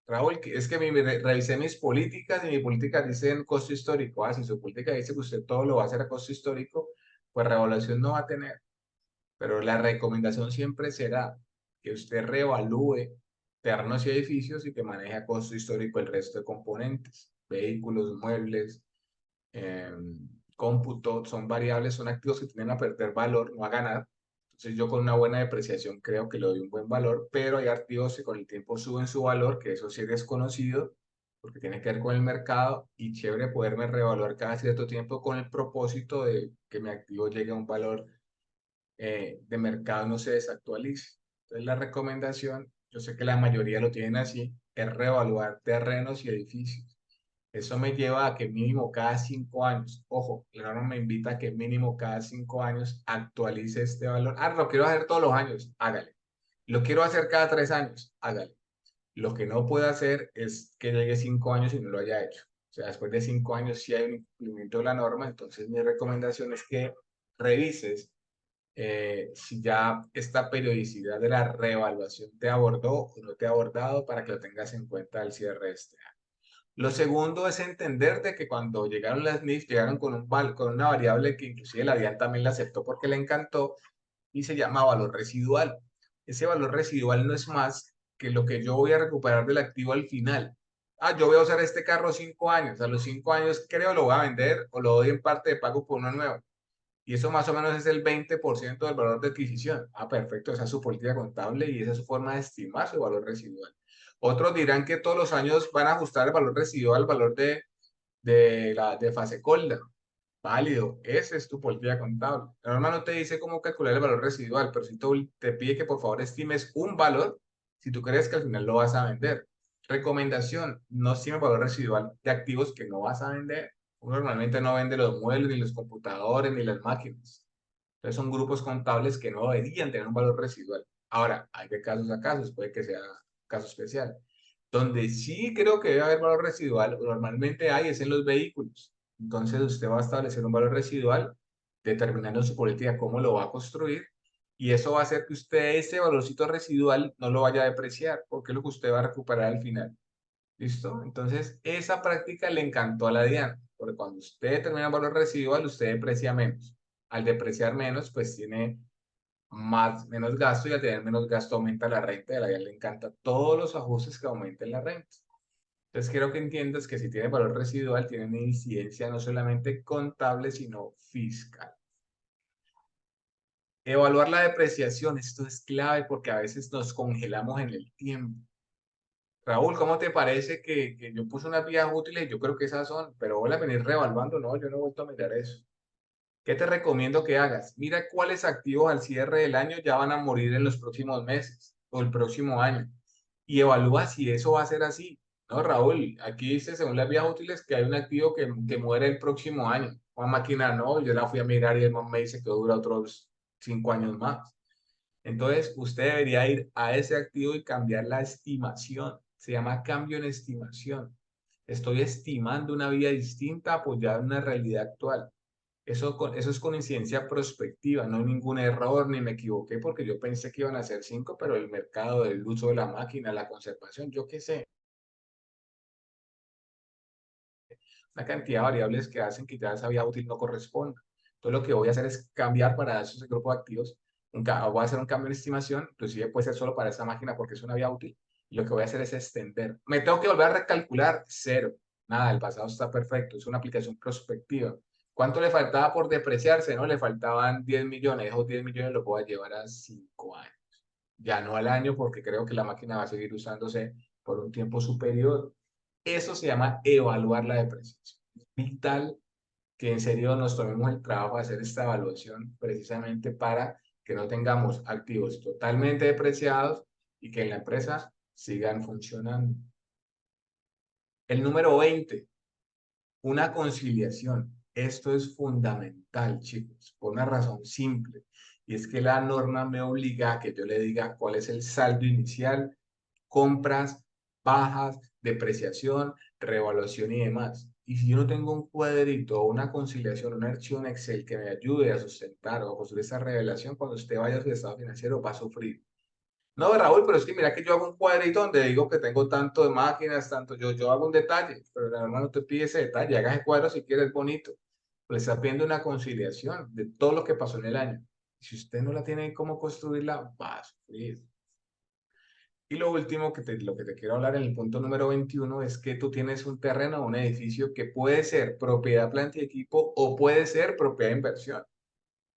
Raúl, es que revisé mis políticas y mis políticas dicen costo histórico. Si su política dice que usted todo lo va a hacer a costo histórico, pues revaluación no va a tener. Pero la recomendación siempre será que usted reevalúe terrenos y edificios y que maneje a costo histórico el resto de componentes, vehículos, muebles, eh, cómputo, son variables, son activos que tienden a perder valor, no a ganar. Entonces yo con una buena depreciación creo que le doy un buen valor, pero hay activos que con el tiempo suben su valor, que eso sí es desconocido, porque tiene que ver con el mercado y chévere poderme reevaluar cada cierto tiempo con el propósito de que mi activo llegue a un valor de mercado no se desactualice. Entonces la recomendación, yo sé que la mayoría lo tienen así, es reevaluar terrenos y edificios. Eso me lleva a que mínimo cada 5 años, ojo, la norma me invita a que mínimo cada 5 años actualice este valor. Lo quiero hacer todos los años, hágale. Lo quiero hacer cada 3 años, hágale. Lo que no puede hacer es que llegue 5 años y no lo haya hecho. O sea, después de 5 años si hay un incumplimiento de la norma, entonces mi recomendación es que revises si ya esta periodicidad de la reevaluación te abordó o no te ha abordado para que lo tengas en cuenta al cierre de este año. Lo segundo es entender de que cuando llegaron las NIF, llegaron con una variable que inclusive la DIAN también la aceptó porque le encantó y se llama valor residual. Ese valor residual no es más que lo que yo voy a recuperar del activo al final. Yo voy a usar este carro 5 años, a los 5 años creo lo voy a vender o lo doy en parte de pago por uno nuevo. Y eso más o menos es el 20% del valor de adquisición. Perfecto, esa es su política contable y esa es su forma de estimar su valor residual. Otros dirán que todos los años van a ajustar el valor residual al valor de fase colda. Válido, esa es tu política contable. La norma no te dice cómo calcular el valor residual, pero si te pide que por favor estimes un valor si tú crees que al final lo vas a vender. Recomendación, no estime el valor residual de activos que no vas a vender. Uno normalmente no vende los muebles, ni los computadores, ni las máquinas. Entonces son grupos contables que no deberían tener un valor residual. Ahora, hay de casos a casos, puede que sea caso especial. Donde sí creo que debe haber valor residual, normalmente hay, es en los vehículos. Entonces usted va a establecer un valor residual determinando su política cómo lo va a construir y eso va a hacer que usted ese valorcito residual no lo vaya a depreciar porque es lo que usted va a recuperar al final. ¿Listo? Entonces esa práctica le encantó a la DIAN porque cuando usted determina un valor residual usted deprecia menos. Al depreciar menos pues tiene menos gasto, y al tener menos gasto aumenta la renta, y a la DIAN le encanta todos los ajustes que aumenten la renta. Entonces quiero que entiendas que si tiene valor residual, tiene una incidencia no solamente contable, sino fiscal. Evaluar la depreciación, esto es clave porque a veces nos congelamos en el tiempo. Raúl, ¿cómo te parece que yo puse unas vías útiles? Yo creo que esas son, pero voy a venir reevaluando. No, yo no he vuelto a mirar eso. ¿Qué te recomiendo que hagas? Mira cuáles activos al cierre del año ya van a morir en los próximos meses o el próximo año. Y evalúa si eso va a ser así. No, Raúl, aquí dice, según las vías útiles, que hay un activo que muere el próximo año. Una máquina no, yo la fui a mirar y el man me dice que dura otros 5 años más. Entonces, usted debería ir a ese activo y cambiar la estimación. Se llama cambio en estimación. Estoy estimando una vida distinta apoyada en una realidad actual. Eso es con incidencia prospectiva, no hay ningún error ni me equivoqué porque yo pensé que iban a ser 5, pero el mercado, el uso de la máquina, la conservación, yo qué sé. Una cantidad de variables que hacen que ya esa vía útil no corresponda. Entonces lo que voy a hacer es cambiar para esos grupos de activos, voy a hacer un cambio en estimación, inclusive puede ser solo para esa máquina porque es una vía útil, y lo que voy a hacer es extender. Me tengo que volver a recalcular, cero, nada, el pasado está perfecto, es una aplicación prospectiva. ¿Cuánto le faltaba por depreciarse? No, le faltaban 10 millones, esos 10 millones los voy a llevar a 5 años, ya no al año porque creo que la máquina va a seguir usándose por un tiempo superior. Eso se llama evaluar la depreciación. Es vital que en serio nos tomemos el trabajo de hacer esta evaluación precisamente para que no tengamos activos totalmente depreciados y que en la empresa sigan funcionando. El número 20, una conciliación. Esto es fundamental, chicos, por una razón simple. Y es que la norma me obliga a que yo le diga cuál es el saldo inicial, compras, bajas, depreciación, revaluación y demás. Y si yo no tengo un cuadrito o una conciliación, un archivo en Excel que me ayude a sustentar o a construir esa revelación, cuando usted vaya a su estado financiero va a sufrir. No, Raúl, pero es que mira que yo hago un cuadrito donde digo que tengo tanto de máquinas, tanto, yo hago un detalle, pero la norma no te pide ese detalle, hagas el cuadro si quieres bonito. Le está pidiendo una conciliación de todo lo que pasó en el año. Si usted no la tiene cómo construirla, va a sufrir. Y lo último lo que te quiero hablar en el punto número 21 es que tú tienes un terreno o un edificio que puede ser propiedad, planta y equipo o puede ser propiedad de inversión.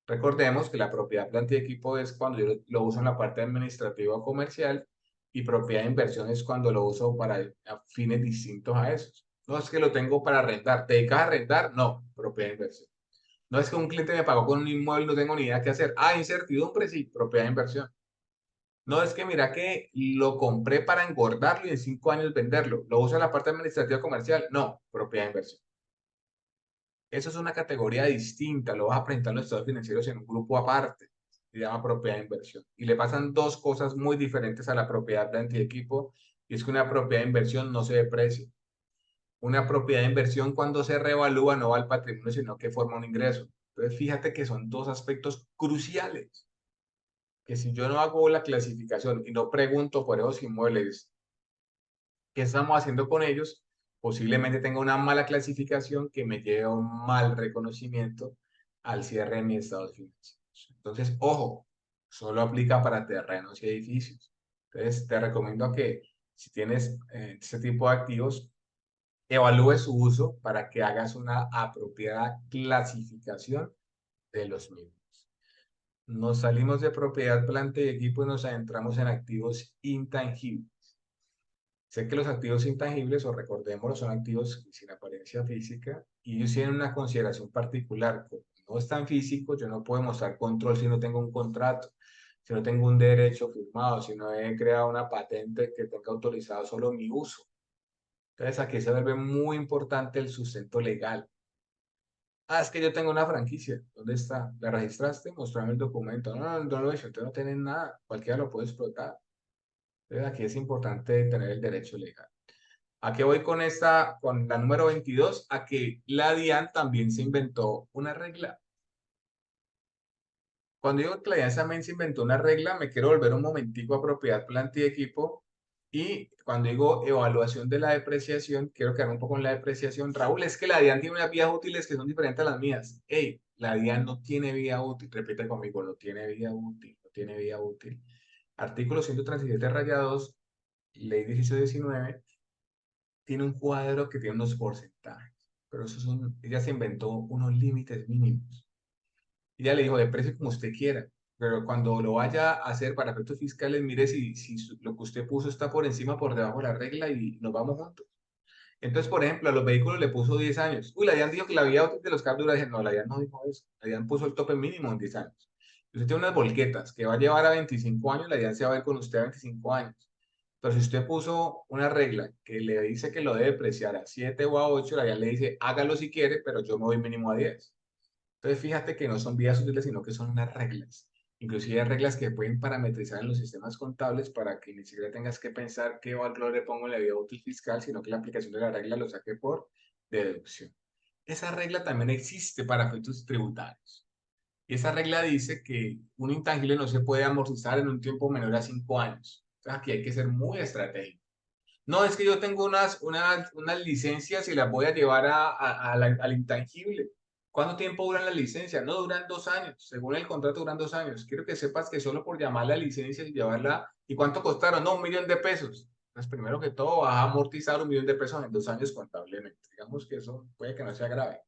Recordemos que la propiedad, planta y equipo es cuando yo lo uso en la parte administrativa o comercial, y propiedad de inversión es cuando lo uso para fines distintos a esos. No es que lo tengo para rentar. ¿Te dedicas a rentar? No, propiedad de inversión. No es que un cliente me pagó con un inmueble y no tengo ni idea qué hacer. Ah, incertidumbre, sí, propiedad de inversión. No, es que mira que lo compré para engordarlo y en 5 años venderlo. ¿Lo uso en la parte administrativa comercial? No, propiedad de inversión. Eso es una categoría distinta, lo vas a presentar en los estados financieros en un grupo aparte, se llama propiedad de inversión. Y le pasan dos cosas muy diferentes a la propiedad de antiequipo, y es que una propiedad de inversión no se deprecia. Una propiedad de inversión cuando se revalúa no va al patrimonio, sino que forma un ingreso. Entonces fíjate que son dos aspectos cruciales, que si yo no hago la clasificación y no pregunto por esos inmuebles qué estamos haciendo con ellos, posiblemente tenga una mala clasificación que me lleve a un mal reconocimiento al cierre de mis estados financieros. Entonces, ojo, solo aplica para terrenos y edificios. Entonces, te recomiendo que si tienes este tipo de activos, evalúes su uso para que hagas una apropiada clasificación de los mismos. Nos salimos de propiedad, planta y equipo y nos adentramos en activos intangibles. Sé que los activos intangibles, o recordémoslo, son activos sin apariencia física y ellos tienen una consideración particular. Como no están físicos, yo no puedo mostrar control si no tengo un contrato, si no tengo un derecho firmado, si no he creado una patente que tenga autorizado solo mi uso. Entonces aquí se vuelve muy importante el sustento legal. Ah, es que yo tengo una franquicia. ¿Dónde está? ¿La registraste? Mostrame el documento. No, no, no lo he hecho. Entonces no tienes nada. Cualquiera lo puede explotar. Entonces aquí es importante tener el derecho legal. ¿A qué voy con la número 22? A que la DIAN también se inventó una regla. Cuando digo que la DIAN también se inventó una regla, me quiero volver un momentico a propiedad, planta y equipo. Y cuando digo evaluación de la depreciación, quiero quedar un poco en la depreciación. Raúl, es que la DIAN tiene unas vías útiles que son diferentes a las mías. Hey, la DIAN no tiene vía útil. Repite conmigo, no tiene vía útil. tiene vida útil. Artículo 137 raya 2, ley 1819, tiene un cuadro que tiene unos porcentajes, pero ella se inventó unos límites mínimos. Ella le dijo, de precio como usted quiera, pero cuando lo vaya a hacer para efectos fiscales, mire si lo que usted puso está por encima, por debajo de la regla y nos vamos juntos. Entonces, por ejemplo, a los vehículos le puso 10 años. Uy, la DIAN dijo que la vida útil de los carros dura 10. No, la DIAN no dijo eso. La DIAN puso el tope mínimo en 10 años. Si usted tiene unas volquetas que va a llevar a 25 años, la DIAN se va a ver con usted a 25 años. Pero si usted puso una regla que le dice que lo debe depreciar a 7 o a 8, la DIAN le dice, hágalo si quiere, pero yo me voy mínimo a 10. Entonces, fíjate que no son vidas útiles, sino que son unas reglas. Inclusive hay reglas que pueden parametrizar en los sistemas contables para que ni siquiera tengas que pensar qué valor le pongo en la vida útil fiscal, sino que la aplicación de la regla lo saque por deducción. Esa regla también existe para efectos tributarios. Y esa regla dice que un intangible no se puede amortizar en un tiempo menor a 5 años. Entonces, aquí hay que ser muy estratégico. No, es que yo tengo unas licencias y las voy a llevar al intangible. ¿Cuánto tiempo duran las licencias? No, duran 2 años. Según el contrato, duran 2 años. Quiero que sepas que solo por llamar la licencia y llevarla. ¿Y cuánto costaron? No, 1.000.000 de pesos. Pues primero que todo, vas a amortizar 1.000.000 de pesos en 2 años contablemente. Digamos que eso puede que no sea grave.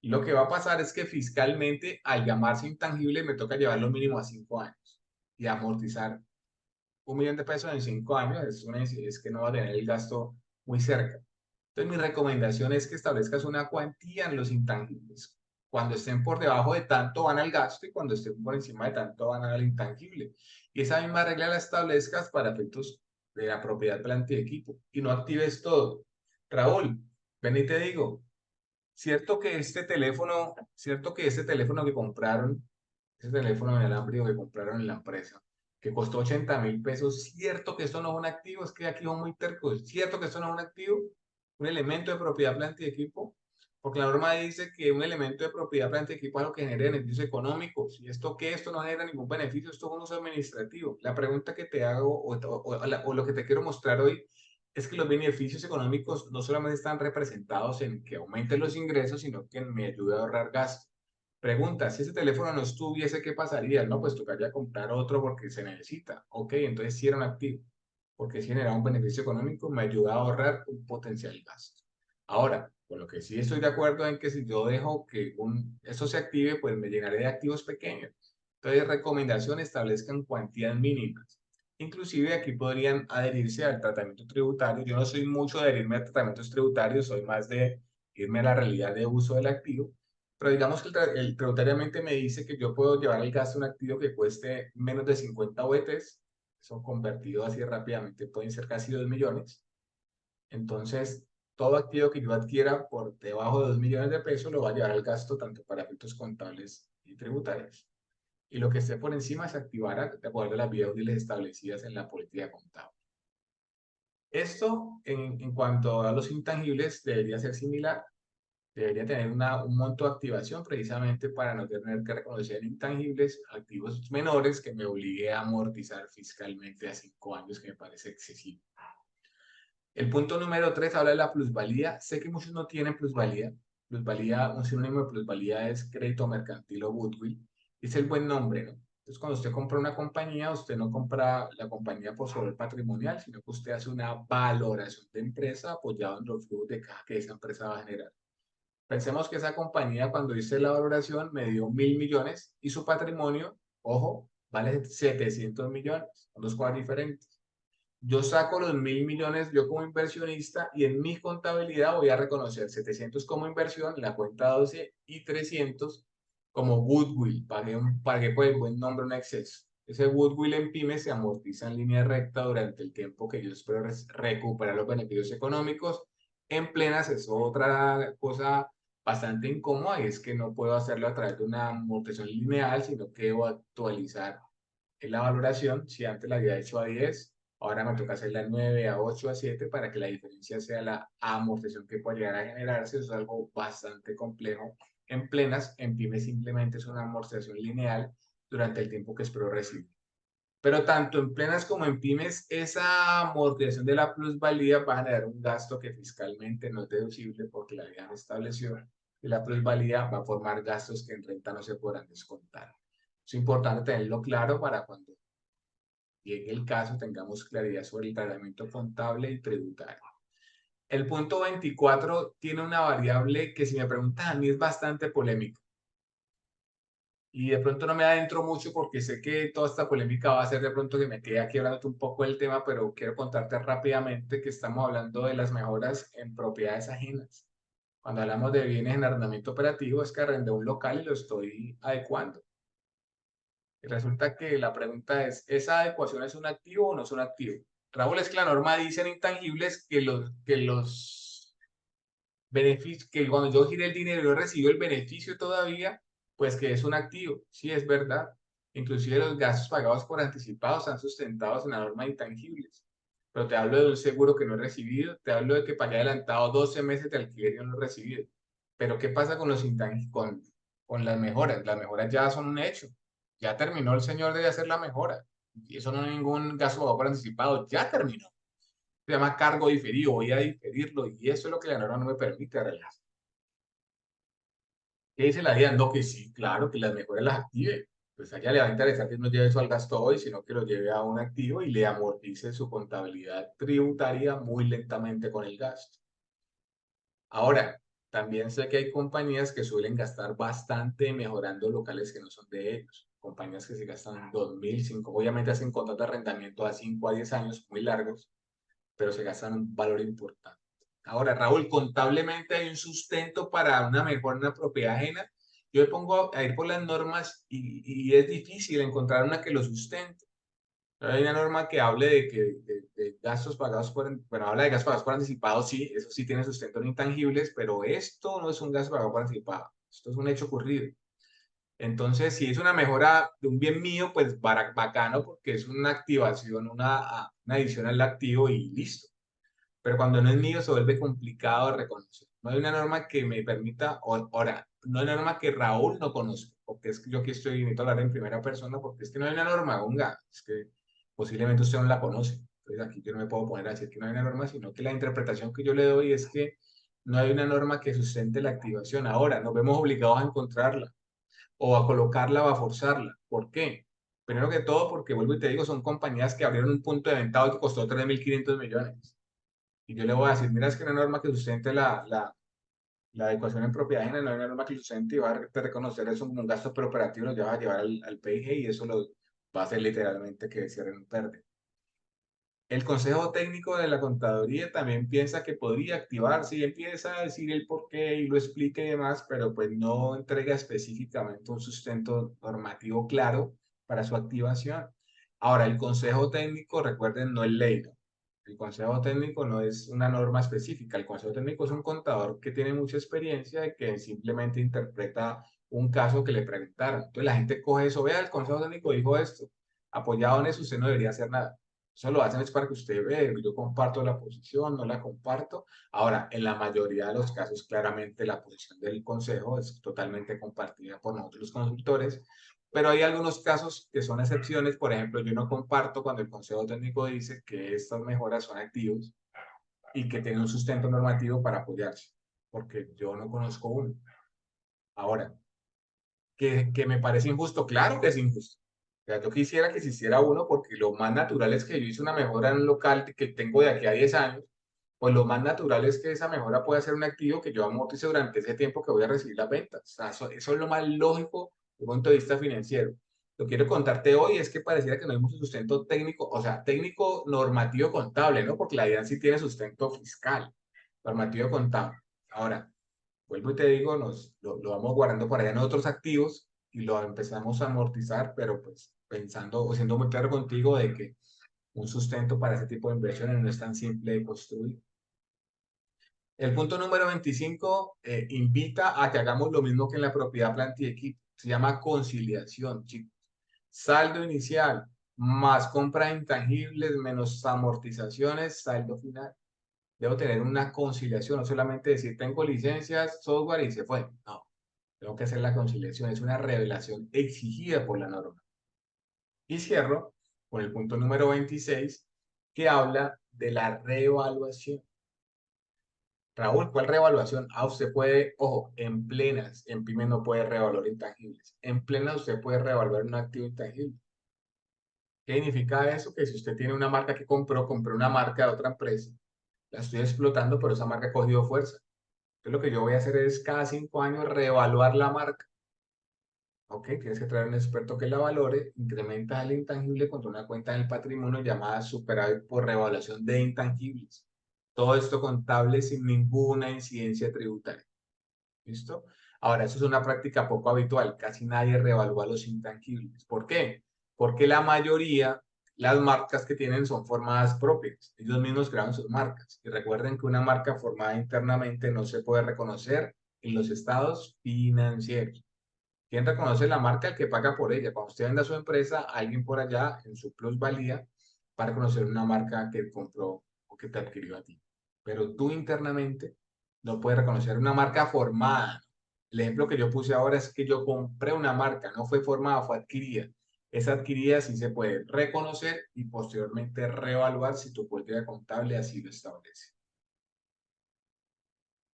Y lo que va a pasar es que fiscalmente, al llamarse intangible, me toca llevarlo mínimo a 5 años y amortizar 1.000.000 de pesos en 5 años, es que no va a tener el gasto muy cerca. Entonces, mi recomendación es que establezcas una cuantía en los intangibles. Cuando estén por debajo de tanto van al gasto y cuando estén por encima de tanto van al intangible. Y esa misma regla la establezcas para efectos de la propiedad, planta y equipo. Y no actives todo. Raúl, ven y te digo, cierto que este teléfono que compraron, ese teléfono inalámbrico que compraron en la empresa, que costó 80.000 pesos, cierto que esto no es un activo, es que aquí son muy tercos, cierto que esto no es un activo, un elemento de propiedad, planta y equipo, porque la norma dice que un elemento de propiedad, planta y equipo es lo que genera beneficios económicos, y esto que esto no genera ningún beneficio, esto es un uso administrativo. La pregunta que te hago, o lo que te quiero mostrar hoy, es que los beneficios económicos no solamente están representados en que aumenten los ingresos, sino que me ayuda a ahorrar gastos. Pregunta, si ese teléfono no estuviese, ¿qué pasaría? No, pues tocaría comprar otro porque se necesita. Ok, entonces sí era un activo, porque si genera un beneficio económico, me ayuda a ahorrar un potencial gasto. Ahora, con lo que sí estoy de acuerdo en que si yo dejo que eso se active, pues me llenaré de activos pequeños. Entonces, recomendación, establezcan cuantías mínimas. Inclusive aquí podrían adherirse al tratamiento tributario. Yo no soy mucho de adherirme a tratamientos tributarios, soy más de irme a la realidad de uso del activo. Pero digamos que el tributariamente me dice que yo puedo llevar el gasto de un activo que cueste menos de 50 UETs. Eso convertido así rápidamente pueden ser casi 2 millones. Entonces, todo activo que yo adquiera por debajo de 2 millones de pesos lo va a llevar al gasto tanto para efectos contables y tributarios. Y lo que esté por encima se activará de acuerdo a las vías útiles establecidas en la política contable. Esto, en cuanto a los intangibles, debería ser similar. Debería tener un monto de activación precisamente para no tener que reconocer intangibles, activos menores que me obligue a amortizar fiscalmente a 5 años, que me parece excesivo. El punto número 3 habla de la plusvalía. Sé que muchos no tienen plusvalía. Plusvalía, un sinónimo de plusvalía es crédito mercantil o goodwill. Es el buen nombre, ¿no? Entonces, cuando usted compra una compañía, usted no compra la compañía por su valor patrimonial, sino que usted hace una valoración de empresa apoyado en los flujos de caja que esa empresa va a generar. Pensemos que esa compañía, cuando hice la valoración, me dio 1.000 millones y su patrimonio, ojo, vale 700 millones. Son dos cosas diferentes. Yo saco los 1.000 millones yo como inversionista y en mi contabilidad voy a reconocer 700 como inversión, la cuenta 12 y 300 como goodwill. Pagué por el buen nombre un exceso. Ese goodwill en pymes se amortiza en línea recta durante el tiempo que yo espero recuperar los beneficios económicos. En plenas es otra cosa bastante incómoda y es que no puedo hacerlo a través de una amortización lineal, sino que debo actualizar en la valoración. Si antes la había hecho a 10, ahora me toca hacerla a 9, a 8, a 7 para que la diferencia sea la amortización que puede llegar a generarse. Eso es algo bastante complejo. En plenas, en pymes simplemente es una amortización lineal durante el tiempo que espero recibir. Pero tanto en plenas como en pymes, esa amortización de la plusvalía va a generar un gasto que fiscalmente no es deducible porque la DIAN estableció que la plusvalía va a formar gastos que en renta no se podrán descontar. Es importante tenerlo claro para cuando llegue el caso tengamos claridad sobre el tratamiento contable y tributario. El punto 24 tiene una variable que si me preguntas a mí es bastante polémica. Y de pronto no me adentro mucho porque sé que toda esta polémica va a hacer de pronto que me quede aquí hablando un poco del tema, pero quiero contarte rápidamente que estamos hablando de las mejoras en propiedades ajenas. Cuando hablamos de bienes en arrendamiento operativo es que arrendé un local y lo estoy adecuando. Y resulta que la pregunta es, ¿esa adecuación es un activo o no es un activo? Raúl, es que la norma dice en intangibles que los beneficio, que cuando yo gire el dinero yo recibo el beneficio todavía, pues que es un activo. Sí, es verdad. Inclusive los gastos pagados por anticipado están sustentados en la norma de intangibles. Pero te hablo de un seguro que no he recibido, te hablo de que pagué adelantado 12 meses de alquiler y no lo he recibido. Pero ¿qué pasa con los intangibles, con las mejoras? Las mejoras ya son un hecho. Ya terminó el señor de hacer la mejora. Y eso no es ningún gasto pagado por anticipado, ya terminó. Se llama cargo diferido, voy a diferirlo y eso es lo que la norma no me permite realizar. ¿Qué dice la DIAN? No, que sí, claro, que las mejoras las active. Pues a ella le va a interesar que no lleve eso al gasto hoy, sino que lo lleve a un activo y le amortice su contabilidad tributaria muy lentamente con el gasto. Ahora, también sé que hay compañías que suelen gastar bastante mejorando locales que no son de ellos. Compañías que se gastan 2.000, 5, obviamente hacen contratos de arrendamiento a 5 a 10 años muy largos, pero se gastan un valor importante. Ahora, Raúl, contablemente hay un sustento para una mejora en una propiedad ajena. Yo me pongo a ir por las normas y es difícil encontrar una que lo sustente. No hay una norma que hable de gastos pagados bueno, habla de gastos pagados por anticipado, sí, eso sí tiene sustento en intangibles, pero esto no es un gasto pagado por anticipado, esto es un hecho ocurrido. Entonces, si es una mejora de un bien mío, pues bacano, porque es una activación, una adición al activo y listo. Pero cuando no es mío se vuelve complicado de reconocer. No hay una norma que me permita, ahora, no hay una norma que Raúl no conozca, porque es que yo aquí estoy, necesito hablar en primera persona, porque es que no hay una norma, unga, es que posiblemente usted no la conoce. Entonces aquí yo no me puedo poner a decir que no hay una norma, sino que la interpretación que yo le doy es que no hay una norma que sustente la activación. Ahora, nos vemos obligados a encontrarla, o a colocarla o a forzarla. ¿Por qué? Primero que todo, porque vuelvo y te digo, son compañías que abrieron un punto de venta que costó 3.500 millones. Y yo le voy a decir, mira, es que no hay norma que sustente la adecuación en propiedad ajena, no hay una norma que sustente y va a reconocer eso como un gasto preoperativo, lo lleva a llevar al PIG y eso lo va a hacer literalmente que cierren un PERDE. El Consejo Técnico de la Contaduría también piensa que podría activarse y empieza a decir el por qué y lo explica y demás, pero pues no entrega específicamente un sustento normativo claro para su activación. Ahora, el Consejo Técnico, recuerden, no es ley, ¿no? El Consejo Técnico no es una norma específica. El Consejo Técnico es un contador que tiene mucha experiencia y que simplemente interpreta un caso que le preguntaron. Entonces la gente coge eso, vea, el Consejo Técnico dijo esto, apoyado en eso, usted no debería hacer nada. Eso lo hacen es para que usted vea, yo comparto la posición, no la comparto. Ahora, en la mayoría de los casos, claramente la posición del consejo es totalmente compartida por nosotros los consultores, pero hay algunos casos que son excepciones. Por ejemplo, yo no comparto cuando el consejo técnico dice que estas mejoras son activos y que tienen un sustento normativo para apoyarse, porque yo no conozco uno. Ahora, que me parece injusto, claro que es injusto. O sea, yo quisiera que se hiciera uno porque lo más natural es que yo hice una mejora en un local que tengo de aquí a 10 años, pues lo más natural es que esa mejora pueda ser un activo que yo amortice durante ese tiempo que voy a recibir las ventas. O sea, eso es lo más lógico desde un punto de vista financiero. Lo que quiero contarte hoy es que pareciera que no hay mucho sustento técnico, o sea, técnico normativo contable, ¿no? Porque la DIAN sí tiene sustento fiscal, normativo contable. Ahora, vuelvo y te digo, lo vamos guardando por allá en otros activos y lo empezamos a amortizar, pero pues pensando o siendo muy claro contigo de que un sustento para ese tipo de inversiones no es tan simple de construir. El punto número 25 invita a que hagamos lo mismo que en la propiedad, planta y equipo. Se llama conciliación, chicos. Saldo inicial más compras intangibles menos amortizaciones, saldo final. Debo tener una conciliación, no solamente decir tengo licencias, software y se fue. No, tengo que hacer la conciliación, es una revelación exigida por la norma. Y cierro con el punto número 26 que habla de la reevaluación. Raúl, ¿cuál revaluación? Ah, usted puede, ojo, en plenas, en pymes no puede revaluar intangibles. En plenas usted puede revaluar un activo intangible. ¿Qué significa eso? Que si usted tiene una marca que compró una marca de otra empresa, la estoy explotando, pero esa marca ha cogido fuerza. Entonces lo que yo voy a hacer es cada 5 años reevaluar la marca. Ok, tienes que traer un experto que la valore, incrementa el intangible contra una cuenta en el patrimonio llamada superávit por revaluación de intangibles. Todo esto contable sin ninguna incidencia tributaria. ¿Listo? Ahora, eso es una práctica poco habitual. Casi nadie revalúa los intangibles. ¿Por qué? Porque la mayoría, las marcas que tienen son formadas propias. Ellos mismos crean sus marcas. Y recuerden que una marca formada internamente no se puede reconocer en los estados financieros. ¿Quién reconoce la marca? El que paga por ella. Cuando usted venda su empresa, alguien por allá en su plusvalía va a reconocer una marca que compró o que te adquirió a ti. Pero tú internamente no puedes reconocer una marca formada. El ejemplo que yo puse ahora es que yo compré una marca, no fue formada, fue adquirida. Esa adquirida sí se puede reconocer y posteriormente reevaluar si tu política contable así lo establece.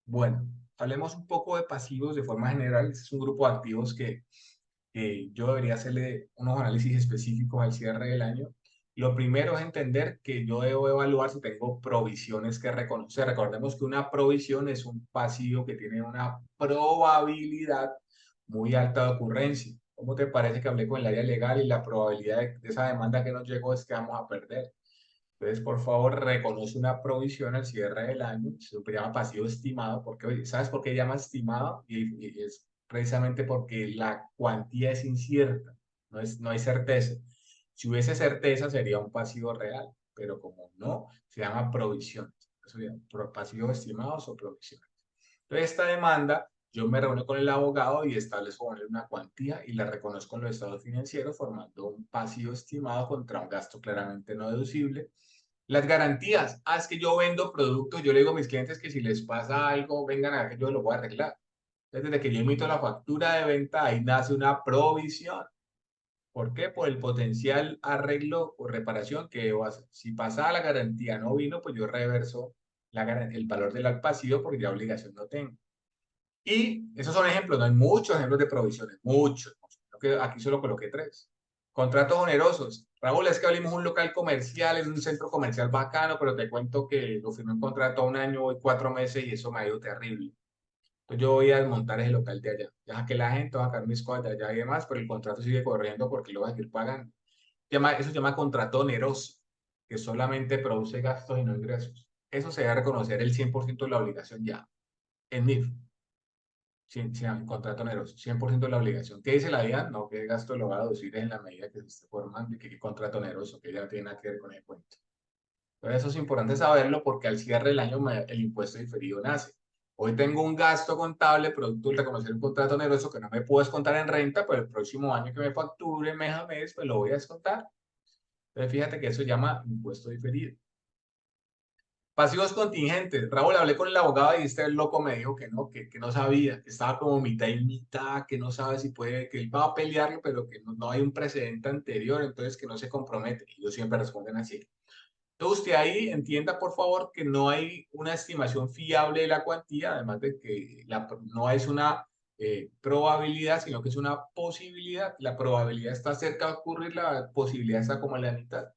Bueno, hablemos un poco de pasivos de forma general. Este es un grupo de activos que yo debería hacerle unos análisis específicos al cierre del año. Lo primero es entender que yo debo evaluar si tengo provisiones que reconocer. Recordemos que una provisión es un pasivo que tiene una probabilidad muy alta de ocurrencia. ¿Cómo te parece que hablé con el área legal y la probabilidad de esa demanda que nos llegó es que vamos a perder? Entonces, por favor, reconoce una provisión al cierre del año. Se llama pasivo estimado. Porque, oye, ¿sabes por qué llama estimado? Y es precisamente porque la cuantía es incierta. No hay certeza. Si hubiese certeza, sería un pasivo real. Pero como no, se llama provisión. Eso se llama pasivos estimados o provisiones. Entonces, esta demanda, yo me reúno con el abogado y establezco una cuantía y la reconozco en los estados financieros, formando un pasivo estimado contra un gasto claramente no deducible. Las garantías. Ah, es que yo vendo productos, yo le digo a mis clientes que si les pasa algo, vengan a ver que yo lo voy a arreglar. Entonces, desde que yo emito la factura de venta, ahí nace una provisión. ¿Por qué? Por el potencial arreglo o reparación que debo hacer. Si pasada la garantía no vino, pues yo reverso el valor del pasivo porque ya obligación no tengo. Y esos son ejemplos, no hay muchos ejemplos de provisiones, muchos. Creo que aquí solo coloqué 3. Contratos onerosos. Raúl, es que abrimos un local comercial en un centro comercial bacano, pero te cuento que lo firmé un contrato a 1 año y 4 meses y eso me ha ido terrible. Entonces yo voy a desmontar ese local de allá. Ya que la gente va a sacar mis cosas de allá y demás, pero el contrato sigue corriendo porque lo va a seguir pagando. Eso se llama contrato oneroso, que solamente produce gastos y no ingresos. Eso se debe reconocer el 100% de la obligación ya en MIF. Sí, contrato oneroso, 100% de la obligación. ¿Qué dice la DIAN? No, que el gasto lo va a deducir en la medida que se esté formando y que contrato oneroso, que ya no tiene nada que ver con el cuento. Entonces eso es importante saberlo porque al cierre del año el impuesto diferido nace. Hoy tengo un gasto contable producto de reconocer un contrato oneroso que no me puedo descontar en renta, pero el próximo año que me facture mes a mes, pues lo voy a descontar. Entonces fíjate que eso se llama impuesto diferido. Pasivos contingentes. Raúl, hablé con el abogado y este loco me dijo que no sabía, que estaba como mitad y mitad, que no sabe si puede, que él va a pelearlo, pero que no hay un precedente anterior, entonces que no se compromete. Y ellos siempre responden así. Entonces usted ahí entienda, por favor, que no hay una estimación fiable de la cuantía, además de que no es una probabilidad, sino que es una posibilidad. La probabilidad está cerca de ocurrir, la posibilidad está como en la mitad.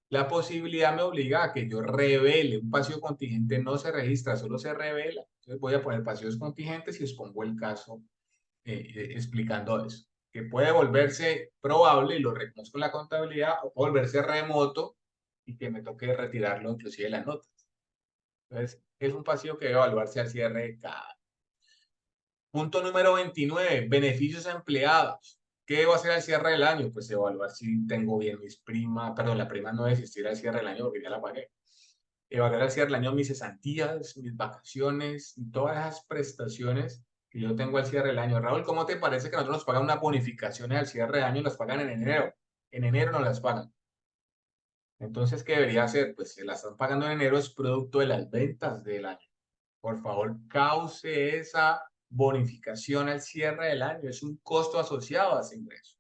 La posibilidad me obliga a que yo revele. Un pasivo contingente no se registra, solo se revela. Entonces voy a poner pasivos contingentes y expongo el caso explicando eso. Que puede volverse probable y lo reconozco en la contabilidad o puede volverse remoto y que me toque retirarlo inclusive de las notas. Entonces es un pasivo que debe evaluarse al cierre de cada. Punto número 29, beneficios a empleados. ¿Qué debo hacer al cierre del año? Pues evaluar si tengo bien mis primas, perdón, la prima no debe existir al cierre del año porque ya la pagué. Evaluar al cierre del año mis cesantías, mis vacaciones y todas esas prestaciones que yo tengo al cierre del año. Raúl, ¿cómo te parece que nosotros nos pagan unas bonificaciones al cierre de año y las pagan en enero? En enero no las pagan. Entonces, ¿qué debería hacer? Pues si las están pagando en enero es producto de las ventas del año. Por favor, cause esa bonificación al cierre del año. Es un costo asociado a ese ingreso.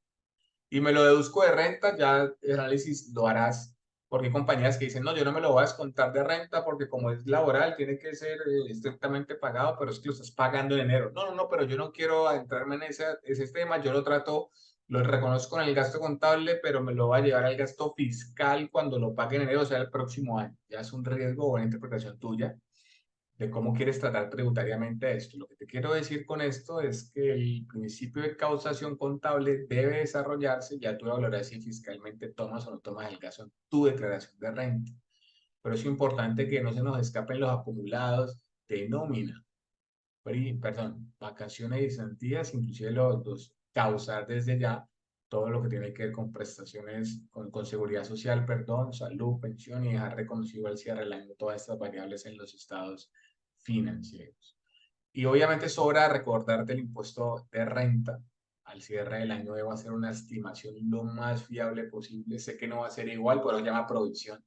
Y me lo deduzco de renta, ya el análisis lo harás Porque hay compañías que dicen, no, yo no me lo voy a descontar de renta porque como es laboral, tiene que ser estrictamente pagado, pero es que lo estás pagando en enero. No, no, no, pero yo no quiero adentrarme en ese tema, yo lo trato, lo reconozco en el gasto contable, pero me lo va a llevar al gasto fiscal cuando lo pague en enero, o sea, el próximo año. Ya es un riesgo o una interpretación tuya de cómo quieres tratar tributariamente esto. Lo que te quiero decir con esto es que el principio de causación contable debe desarrollarse, ya tú evaluarás si fiscalmente tomas o no tomas el caso en tu declaración de renta. Pero es importante que no se nos escapen los acumulados de nómina, perdón, vacaciones y cesantías, inclusive los causar desde ya todo lo que tiene que ver con prestaciones, con seguridad social, perdón, salud, pensión y dejar reconocido al cierre del año todas estas variables en los estados financieros. Y obviamente sobra recordarte el impuesto de renta. Al cierre del año debo hacer una estimación lo más fiable posible. Sé que no va a ser igual, pero se llama provisión.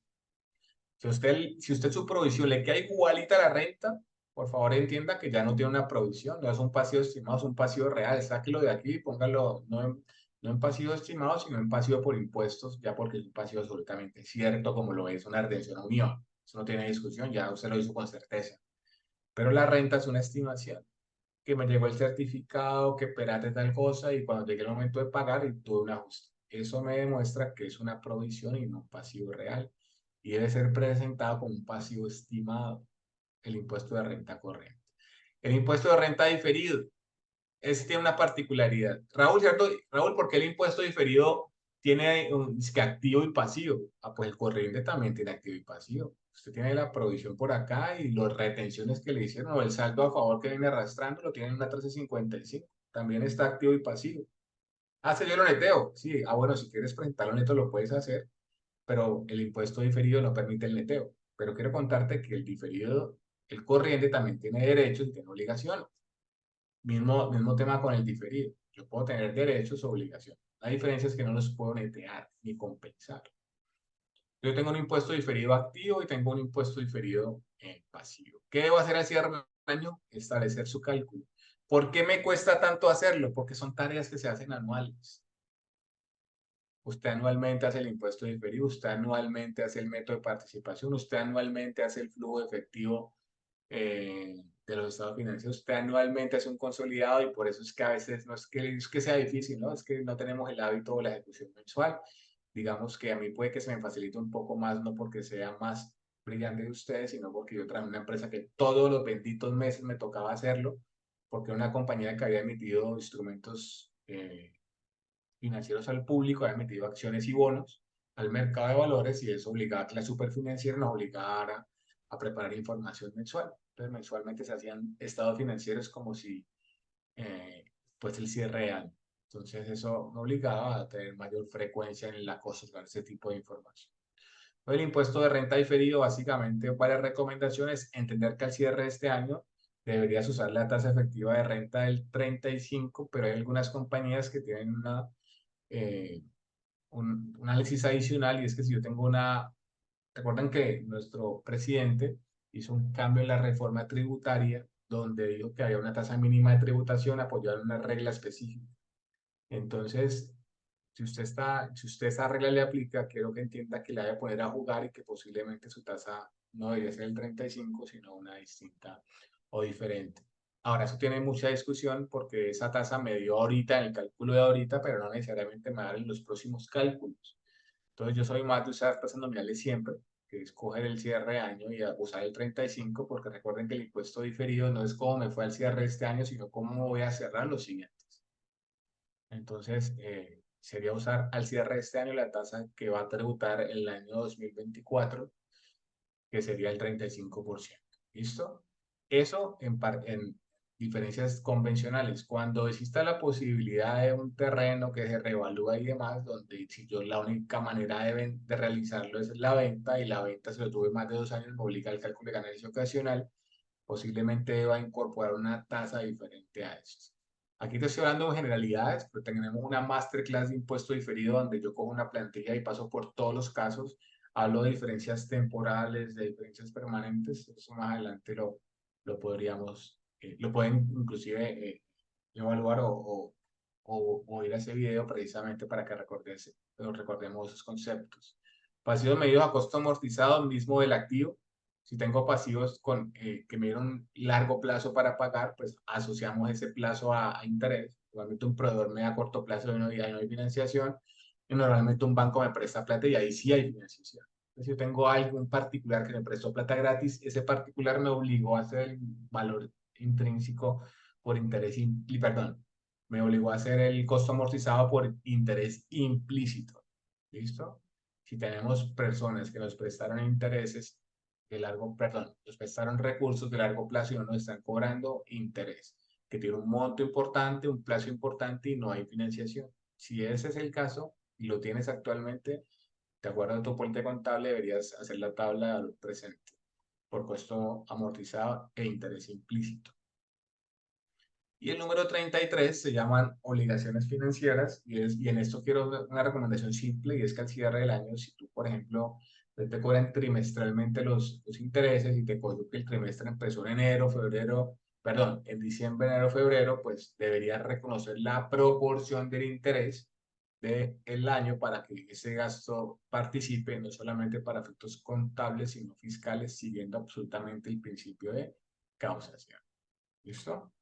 Si usted su provisión le queda igualita a la renta, por favor entienda que ya no tiene una provisión, no es un pasivo estimado, es un pasivo real. Sáquelo de aquí y póngalo no en pasivo estimado, sino en pasivo por impuestos, ya porque es un pasivo absolutamente cierto, como lo es una retención a unión. Eso no tiene discusión, ya usted lo hizo con certeza. Pero la renta es una estimación, que me llegó el certificado, que espérate tal cosa, y cuando llegue el momento de pagar, y tuve un ajuste. Eso me demuestra que es una provisión y no un pasivo real, y debe ser presentado como un pasivo estimado, el impuesto de renta corriente. El impuesto de renta diferido, ese tiene una particularidad. Raúl, ¿cierto? Raúl, ¿por qué el impuesto diferido tiene es que activo y pasivo? Ah, pues el corriente también tiene activo y pasivo. Usted tiene la provisión por acá y las retenciones que le hicieron o el saldo a favor que viene arrastrando lo tiene en una 1355. También está activo y pasivo. Ah, se yo lo neteo. Sí, bueno, si quieres presentarlo neto lo puedes hacer, pero el impuesto diferido no permite el neteo. Pero quiero contarte que el diferido, el corriente también tiene derechos y tiene obligaciones. Mismo tema con el diferido. Yo puedo tener derechos o obligaciones. La diferencia es que no los puedo netear ni compensar. Yo tengo un impuesto diferido activo y tengo un impuesto diferido pasivo. ¿Qué debo hacer al cierre del año? Establecer su cálculo. ¿Por qué me cuesta tanto hacerlo? Porque son tareas que se hacen anuales. Usted anualmente hace el impuesto diferido, usted anualmente hace el método de participación, usted anualmente hace el flujo efectivo de los estados financieros. Usted anualmente hace un consolidado y por eso es que a veces no es que sea difícil, ¿no? Es que no tenemos el hábito de la ejecución mensual. Digamos que a mí puede que se me facilite un poco más, no porque sea más brillante de ustedes, sino porque yo trabajé en una empresa que todos los benditos meses me tocaba hacerlo, porque una compañía que había emitido instrumentos financieros al público, había emitido acciones y bonos al mercado de valores y eso obligaba a que la superfinanciera nos obligara a preparar información mensual. Entonces, mensualmente se hacían estados financieros como si pues el cierre de año. Entonces, eso me obligaba a tener mayor frecuencia en la cosa de ese tipo de información. El impuesto de renta diferido, básicamente, varias recomendaciones. Entender que al cierre de este año deberías usar la tasa efectiva de renta del 35, pero hay algunas compañías que tienen un análisis adicional y es que si yo tengo recuerdan que nuestro presidente hizo un cambio en la reforma tributaria donde dijo que había una tasa mínima de tributación apoyada en una regla específica. Entonces, si usted esa regla le aplica, quiero que entienda que la debe poner a jugar y que posiblemente su tasa no debería ser el 35, sino una distinta o diferente. Ahora, eso tiene mucha discusión porque esa tasa me dio ahorita en el cálculo de ahorita, pero no necesariamente me va a dar en los próximos cálculos. Entonces, yo soy más de usar tasas nominales siempre, que es coger el cierre de año y usar el 35, porque recuerden que el impuesto diferido no es cómo me fue al cierre de este año, sino cómo voy a cerrar los siguientes. Entonces, sería usar al cierre de este año la tasa que va a tributar el año 2024, que sería el 35%. ¿Listo? Eso en diferencias convencionales. Cuando exista la posibilidad de un terreno que se revalúa y demás, donde si yo la única manera de realizarlo es la venta y la venta se lo tuve más de 2 años, me obliga al cálculo de ganancia ocasional, posiblemente deba incorporar una tasa diferente a esto. Aquí te estoy hablando de generalidades, pero tenemos una masterclass de impuesto diferido donde yo cojo una plantilla y paso por todos los casos, hablo de diferencias temporales, de diferencias permanentes, eso más adelante lo pueden inclusive evaluar o ir a ese video precisamente para que recordemos esos conceptos. Pasivos medidos a costo amortizado, mismo del activo. Si tengo pasivos que me dieron largo plazo para pagar, pues asociamos ese plazo a interés. Normalmente un proveedor me da a corto plazo y no hay financiación. Y normalmente un banco me presta plata y ahí sí hay financiación. Entonces, yo tengo algún particular que me prestó plata gratis, ese particular me obligó a hacer el valor intrínseco por interés, perdón, me obligó a hacer el costo amortizado por interés implícito. ¿Listo? Si tenemos personas que nos prestaron intereses de largo, perdón, nos prestaron recursos de largo plazo y no nos están cobrando interés, que tiene un monto importante, un plazo importante y no hay financiación. Si ese es el caso y lo tienes actualmente, de acuerdo a tu política contable, deberías hacer la tabla de valor presente por costo amortizado e interés implícito. Y el número 33 se llaman obligaciones financieras y en esto quiero dar una recomendación simple y es que al cierre del año, si tú, por ejemplo, te cobran trimestralmente los intereses y te cobro que el trimestre empezó en enero, febrero, perdón, en diciembre, enero, febrero, pues deberías reconocer la proporción del interés del año para que ese gasto participe no solamente para efectos contables, sino fiscales, siguiendo absolutamente el principio de causación. ¿Listo?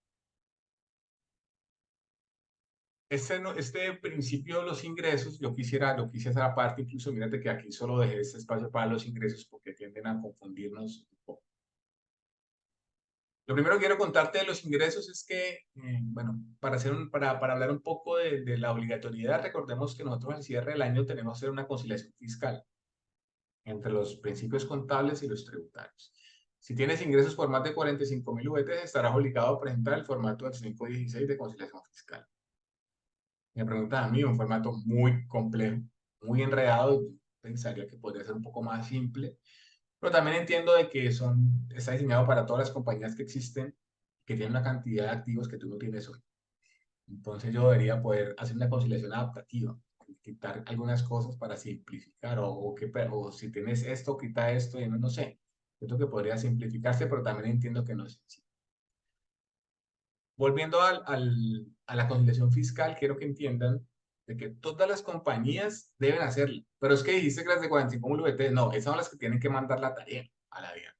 Este principio de los ingresos, lo quise hacer aparte, incluso mírate que aquí solo dejé este espacio para los ingresos porque tienden a confundirnos un poco. Lo primero que quiero contarte de los ingresos es que, bueno, para hablar un poco de la obligatoriedad, recordemos que nosotros al cierre del año tenemos que hacer una conciliación fiscal entre los principios contables y los tributarios. Si tienes ingresos por más de 45.000 VT, estarás obligado a presentar el formato del 516 de conciliación fiscal. Me preguntas a mí, un formato muy complejo, muy enredado, yo pensaría que podría ser un poco más simple, pero también entiendo de que está diseñado para todas las compañías que existen, que tienen una cantidad de activos que tú no tienes hoy. Entonces yo debería poder hacer una conciliación adaptativa, quitar algunas cosas para simplificar, o si tienes esto, quita esto, y no sé. Siento que podría simplificarse, pero también entiendo que no es sencillo. Volviendo a la conciliación fiscal, quiero que entiendan de que todas las compañías deben hacerlo. Pero es que dijiste que las de 45.000 VT, no, esas son las que tienen que mandar la tarea a la DIAN.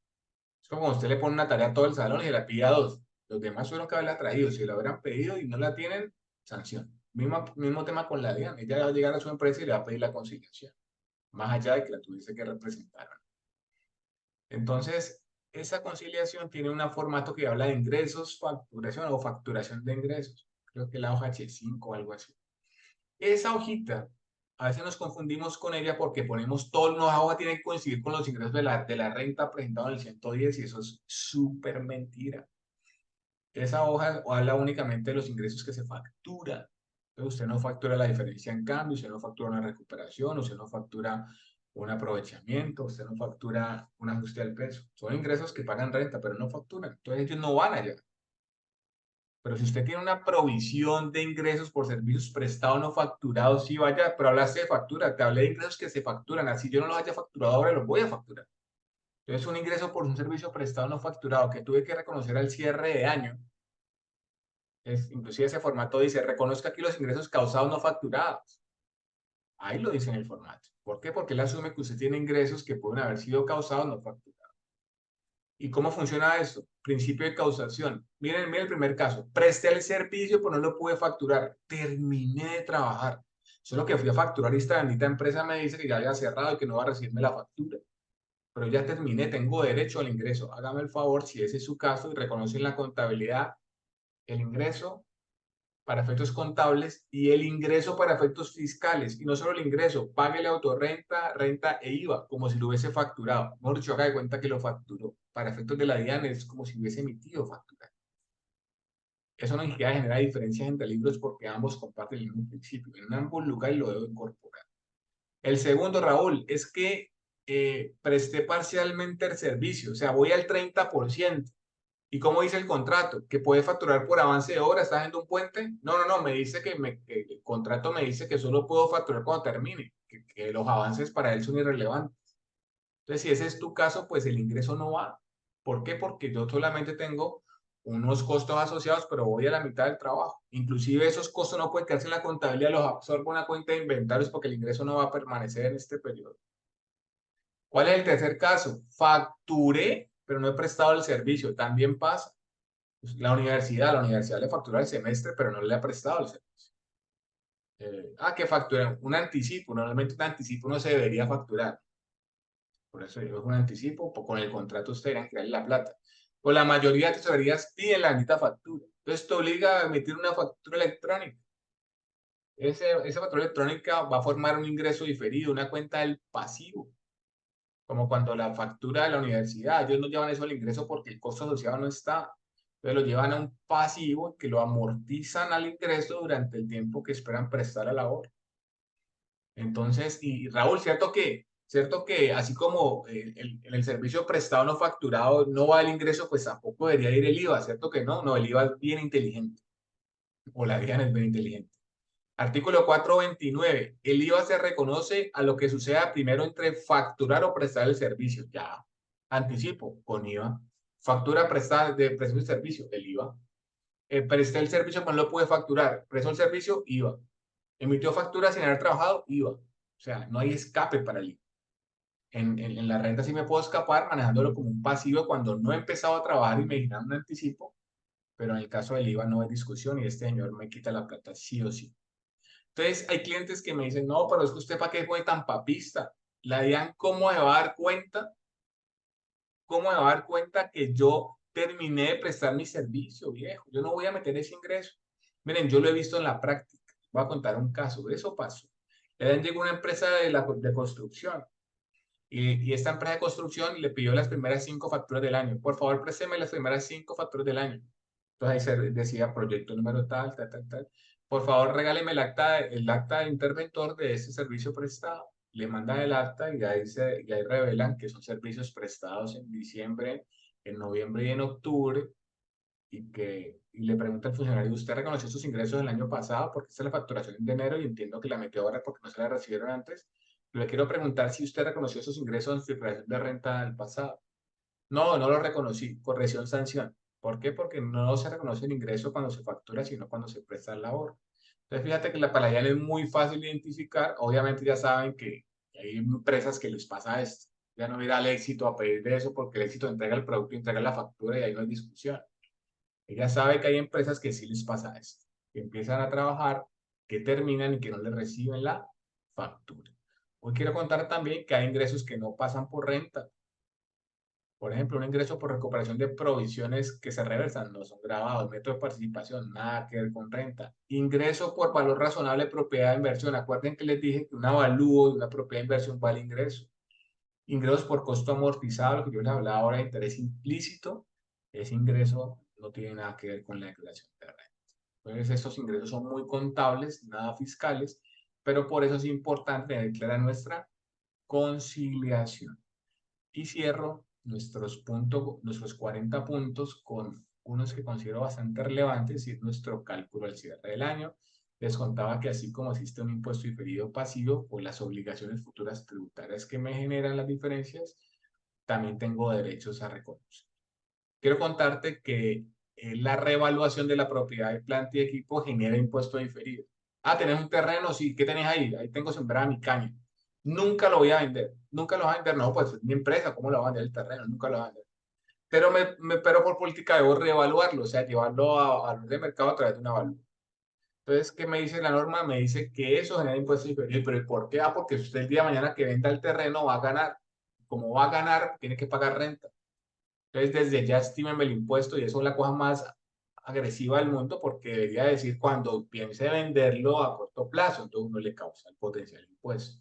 Es como cuando usted le pone una tarea a todo el salón y se la pide a dos. Los demás tuvieron que haberla traído. Si la hubieran pedido y no la tienen, sanción. Mismo tema con la DIAN. Ella va a llegar a su empresa y le va a pedir la conciliación. Más allá de que la tuviese que representar. Entonces, esa conciliación tiene un formato que habla de ingresos, facturación o facturación de ingresos. Creo que la hoja H5 o algo así. Esa hojita, a veces nos confundimos con ella porque ponemos todo, una hoja tiene que coincidir con los ingresos de la renta presentado en el 110 y eso es súper mentira. Esa hoja habla únicamente de los ingresos que se facturan. Entonces, usted no factura la diferencia en cambio, usted no factura una recuperación, usted no factura un aprovechamiento, usted no factura un ajuste al peso. Son ingresos que pagan renta, pero no facturan. Entonces, ellos no van allá. Pero si usted tiene una provisión de ingresos por servicios prestados no facturados, sí vaya, pero hablaste de factura, te hablé de ingresos que se facturan, así yo no los haya facturado ahora, los voy a facturar. Entonces, un ingreso por un servicio prestado no facturado que tuve que reconocer al cierre de año, inclusive ese formato dice, reconozca aquí los ingresos causados no facturados. Ahí lo dice en el formato. ¿Por qué? Porque él asume que usted tiene ingresos que pueden haber sido causados no facturados. ¿Y cómo funciona esto? Principio de causación. Miren el primer caso. Presté el servicio, pero no lo pude facturar. Terminé de trabajar. Solo que fui a facturar y esta bendita empresa me dice que ya había cerrado y que no va a recibirme la factura. Pero ya terminé, tengo derecho al ingreso. Hágame el favor, si ese es su caso y reconoce en la contabilidad el ingreso para efectos contables y el ingreso para efectos fiscales. Y no solo el ingreso, páguele autorrenta, renta e IVA, como si lo hubiese facturado. Mejor dicho, haga de cuenta que lo facturó. Para efectos de la DIAN es como si hubiese emitido factura. Eso no siquiera genera diferencias entre libros porque ambos comparten el mismo principio. En ambos lugares lo debo incorporar. El segundo, Raúl, es que presté parcialmente el servicio, o sea, voy al 30%. ¿Y cómo dice el contrato? ¿Que puede facturar por avance de obra? ¿Está haciendo un puente? No, me dice que el contrato me dice que solo puedo facturar cuando termine, que los avances para él son irrelevantes. Entonces, si ese es tu caso, pues el ingreso no va. ¿Por qué? Porque yo solamente tengo unos costos asociados, pero voy a la mitad del trabajo. Inclusive esos costos no pueden quedarse en la contabilidad, los absorbo en una cuenta de inventarios porque el ingreso no va a permanecer en este periodo. ¿Cuál es el tercer caso? Facturé, pero no he prestado el servicio. También pasa. Pues, la universidad le factura el semestre, pero no le ha prestado el servicio. Que factura un anticipo. Normalmente un anticipo no se debería facturar. Por eso digo, es un anticipo, con el contrato usted deberían crearle la plata. Pues la mayoría de tesorerías piden la bendita factura. Entonces te obliga a emitir una factura electrónica. Esa factura electrónica va a formar un ingreso diferido, una cuenta del pasivo. Como cuando la factura de la universidad, ellos no llevan eso al ingreso porque el costo asociado no está. Entonces lo llevan a un pasivo que lo amortizan al ingreso durante el tiempo que esperan prestar la labor. Entonces, y Raúl, cierto que así como en el servicio prestado no facturado no va el ingreso, pues tampoco debería ir el IVA, ¿cierto que no? No, el IVA es bien inteligente, o la DIAN es bien inteligente. Artículo 429. El IVA se reconoce a lo que suceda primero entre facturar o prestar el servicio. Ya. Anticipo, con IVA. Factura prestada de prestación de servicio, el IVA. Presté el servicio, pero no lo pude facturar. Prestó el servicio, IVA. Emitió factura sin haber trabajado, IVA. O sea, no hay escape para el IVA. En la renta sí me puedo escapar manejándolo como un pasivo cuando no he empezado a trabajar y me generan un anticipo, pero en el caso del IVA no hay discusión y este señor me quita la plata sí o sí. Entonces, hay clientes que me dicen, no, pero es que usted para qué fue tan papista. La DIAN, ¿cómo se va a dar cuenta? ¿Cómo se va a dar cuenta que yo terminé de prestar mi servicio, viejo? Yo no voy a meter ese ingreso. Miren, yo lo he visto en la práctica. Voy a contar un caso. Eso pasó. Le DIAN llegó una empresa de construcción y esta empresa de construcción le pidió las primeras 5 facturas del año. Por favor, présteme las primeras 5 facturas del año. Entonces ahí se decía proyecto número tal, tal, tal, tal. Por favor, regáleme el acta de interventor de ese servicio prestado. Le mandan el acta y ahí revelan que son servicios prestados en diciembre, en noviembre y en octubre. Y le pregunta al funcionario, ¿usted reconoció sus ingresos del año pasado? Porque esta es la facturación de enero y entiendo que la metió ahora porque no se la recibieron antes. Le quiero preguntar si usted reconoció esos ingresos en su declaración de renta del pasado. No, no lo reconocí. Corrección sanción. ¿Por qué? Porque no se reconoce el ingreso cuando se factura, sino cuando se presta el labor. Entonces, fíjate que la palayan es muy fácil de identificar. Obviamente ya saben que hay empresas que les pasa esto. Ya no ir al éxito a pedir de eso porque el éxito entrega el producto, entrega la factura y ahí no hay discusión. Ella sabe que hay empresas que sí les pasa esto, que empiezan a trabajar, que terminan y que no les reciben la factura. Hoy quiero contar también que hay ingresos que no pasan por renta. Por ejemplo, un ingreso por recuperación de provisiones que se reversan, no son grabados, método de participación, nada que ver con renta. Ingreso por valor razonable de propiedad de inversión. Acuerden que les dije que un avalúo de una propiedad de inversión vale ingreso. Ingresos por costo amortizado, lo que yo les hablaba ahora de interés implícito, ese ingreso no tiene nada que ver con la declaración de renta. Entonces, estos ingresos son muy contables, nada fiscales, pero por eso es importante tener clara nuestra conciliación. Y cierro nuestros 40 puntos con unos que considero bastante relevantes y es nuestro cálculo al cierre del año. Les contaba que así como existe un impuesto diferido pasivo por las obligaciones futuras tributarias que me generan las diferencias, también tengo derechos a reconocer. Quiero contarte que la revaluación de la propiedad de planta y equipo genera impuesto diferido. ¿Tenés un terreno? Sí. ¿Qué tenés ahí? Ahí tengo sembrada mi caña. Nunca lo voy a vender. Nunca lo voy a vender. No, pues es mi empresa. ¿Cómo lo va a vender el terreno? Nunca lo voy a vender. Pero por política debo reevaluarlo, o sea, llevarlo a valor de mercado a través de una valor. Entonces, ¿qué me dice la norma? Me dice que eso genera impuesto diferido. ¿Pero por qué? Porque usted el día de mañana que venda el terreno va a ganar. Como va a ganar, tiene que pagar renta. Entonces, desde ya estímenme el impuesto y eso es la cosa más agresiva del mundo porque debería decir cuando piense venderlo a corto plazo, entonces uno le causa el potencial impuesto.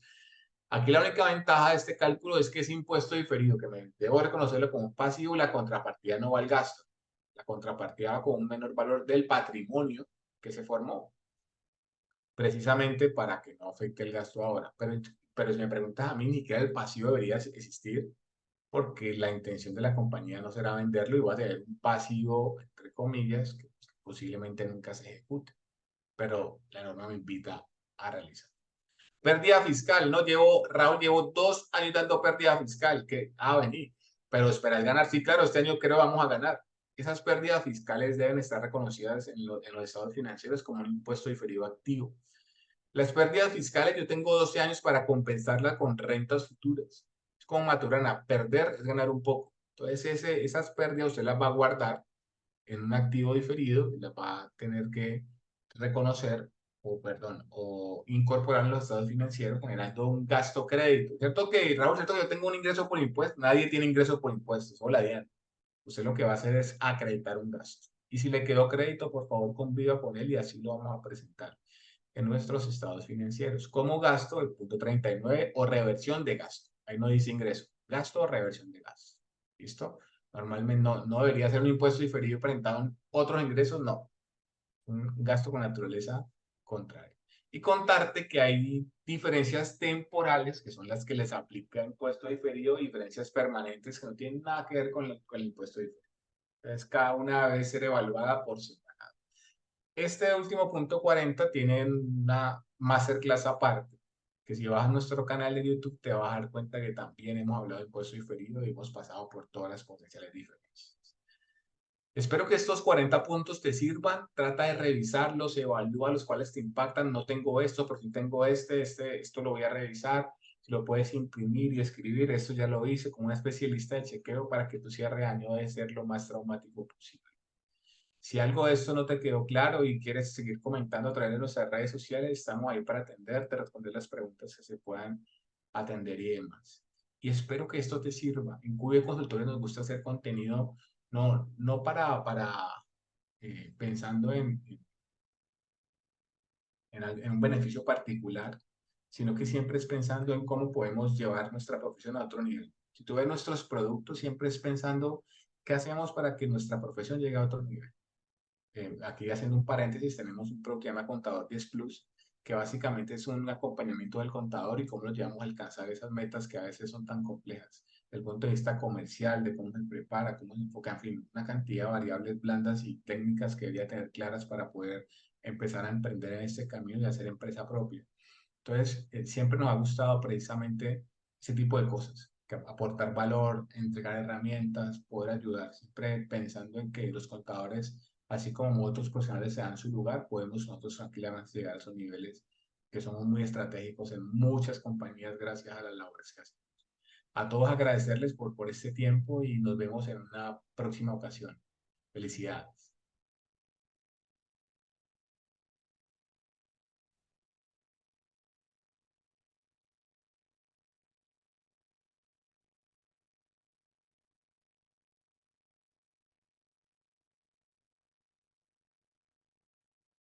Aquí la única ventaja de este cálculo es que es impuesto diferido, que me debo reconocerlo como pasivo y la contrapartida no va al gasto. La contrapartida va con un menor valor del patrimonio que se formó, precisamente para que no afecte el gasto ahora. Pero si me preguntas a mí, ni siquiera el pasivo debería existir porque la intención de la compañía no será venderlo y va a tener un pasivo, entre comillas, que posiblemente nunca se ejecute, pero la norma me invita a realizar. Pérdida fiscal, no Raúl, llevo 2 años dando pérdida fiscal, que venir, pero esperas ganar. Sí, claro, este año creo vamos a ganar. Esas pérdidas fiscales deben estar reconocidas en los estados financieros como un impuesto diferido activo. Las pérdidas fiscales yo tengo 12 años para compensarlas con rentas futuras. como Maturana, perder es ganar un poco. Entonces, esas pérdidas usted las va a guardar en un activo diferido y las va a tener que reconocer o incorporar en los estados financieros generando un gasto crédito. ¿Cierto que, Raúl, cierto que yo tengo un ingreso por impuestos? Nadie tiene ingreso por impuestos. Hola, Diana. Usted lo que va a hacer es acreditar un gasto. Y si le quedó crédito, por favor, conviva con él y así lo vamos a presentar en nuestros estados financieros. Como gasto, el punto 39 o reversión de gasto. Ahí no dice ingreso. Gasto o reversión de gasto. ¿Listo? Normalmente no debería ser un impuesto diferido presentado en otros ingresos, no. Un gasto con naturaleza contraria. Y contarte que hay diferencias temporales, que son las que les aplica impuesto diferido, y diferencias permanentes que no tienen nada que ver con el impuesto diferido. Entonces, cada una debe ser evaluada por separado. Este último punto 40 tiene una masterclass aparte, que si vas a nuestro canal de YouTube te vas a dar cuenta que también hemos hablado de impuesto diferido y hemos pasado por todas las potenciales diferencias. Espero que estos 40 puntos te sirvan. Trata de revisarlos, evalúa los cuales te impactan. No tengo esto, pero sí tengo esto lo voy a revisar. Si lo puedes imprimir y escribir, esto ya lo hice con una especialista de chequeo para que tu cierre de año debe ser lo más traumático posible. Si algo de esto no te quedó claro y quieres seguir comentando a través de nuestras redes sociales, estamos ahí para atenderte, responder las preguntas que se puedan atender y demás. Y espero que esto te sirva. En QV Consultores nos gusta hacer contenido no para pensando en un beneficio particular, sino que siempre es pensando en cómo podemos llevar nuestra profesión a otro nivel. Si tú ves nuestros productos, siempre es pensando qué hacemos para que nuestra profesión llegue a otro nivel. Aquí haciendo un paréntesis, tenemos un programa que se llama Contador 10 Plus, que básicamente es un acompañamiento del contador y cómo nos llevamos a alcanzar esas metas que a veces son tan complejas. Desde el punto de vista comercial, de cómo se prepara, cómo se enfoca, en fin, una cantidad de variables blandas y técnicas que debería tener claras para poder empezar a emprender en este camino y hacer empresa propia. Entonces, siempre nos ha gustado precisamente ese tipo de cosas, que aportar valor, entregar herramientas, poder ayudar, siempre pensando en que los contadores, así como otros profesionales se dan su lugar, podemos nosotros tranquilamente llegar a esos niveles que somos muy estratégicos en muchas compañías gracias a las labores que hacemos. A todos agradecerles por este tiempo y nos vemos en una próxima ocasión. Felicidades.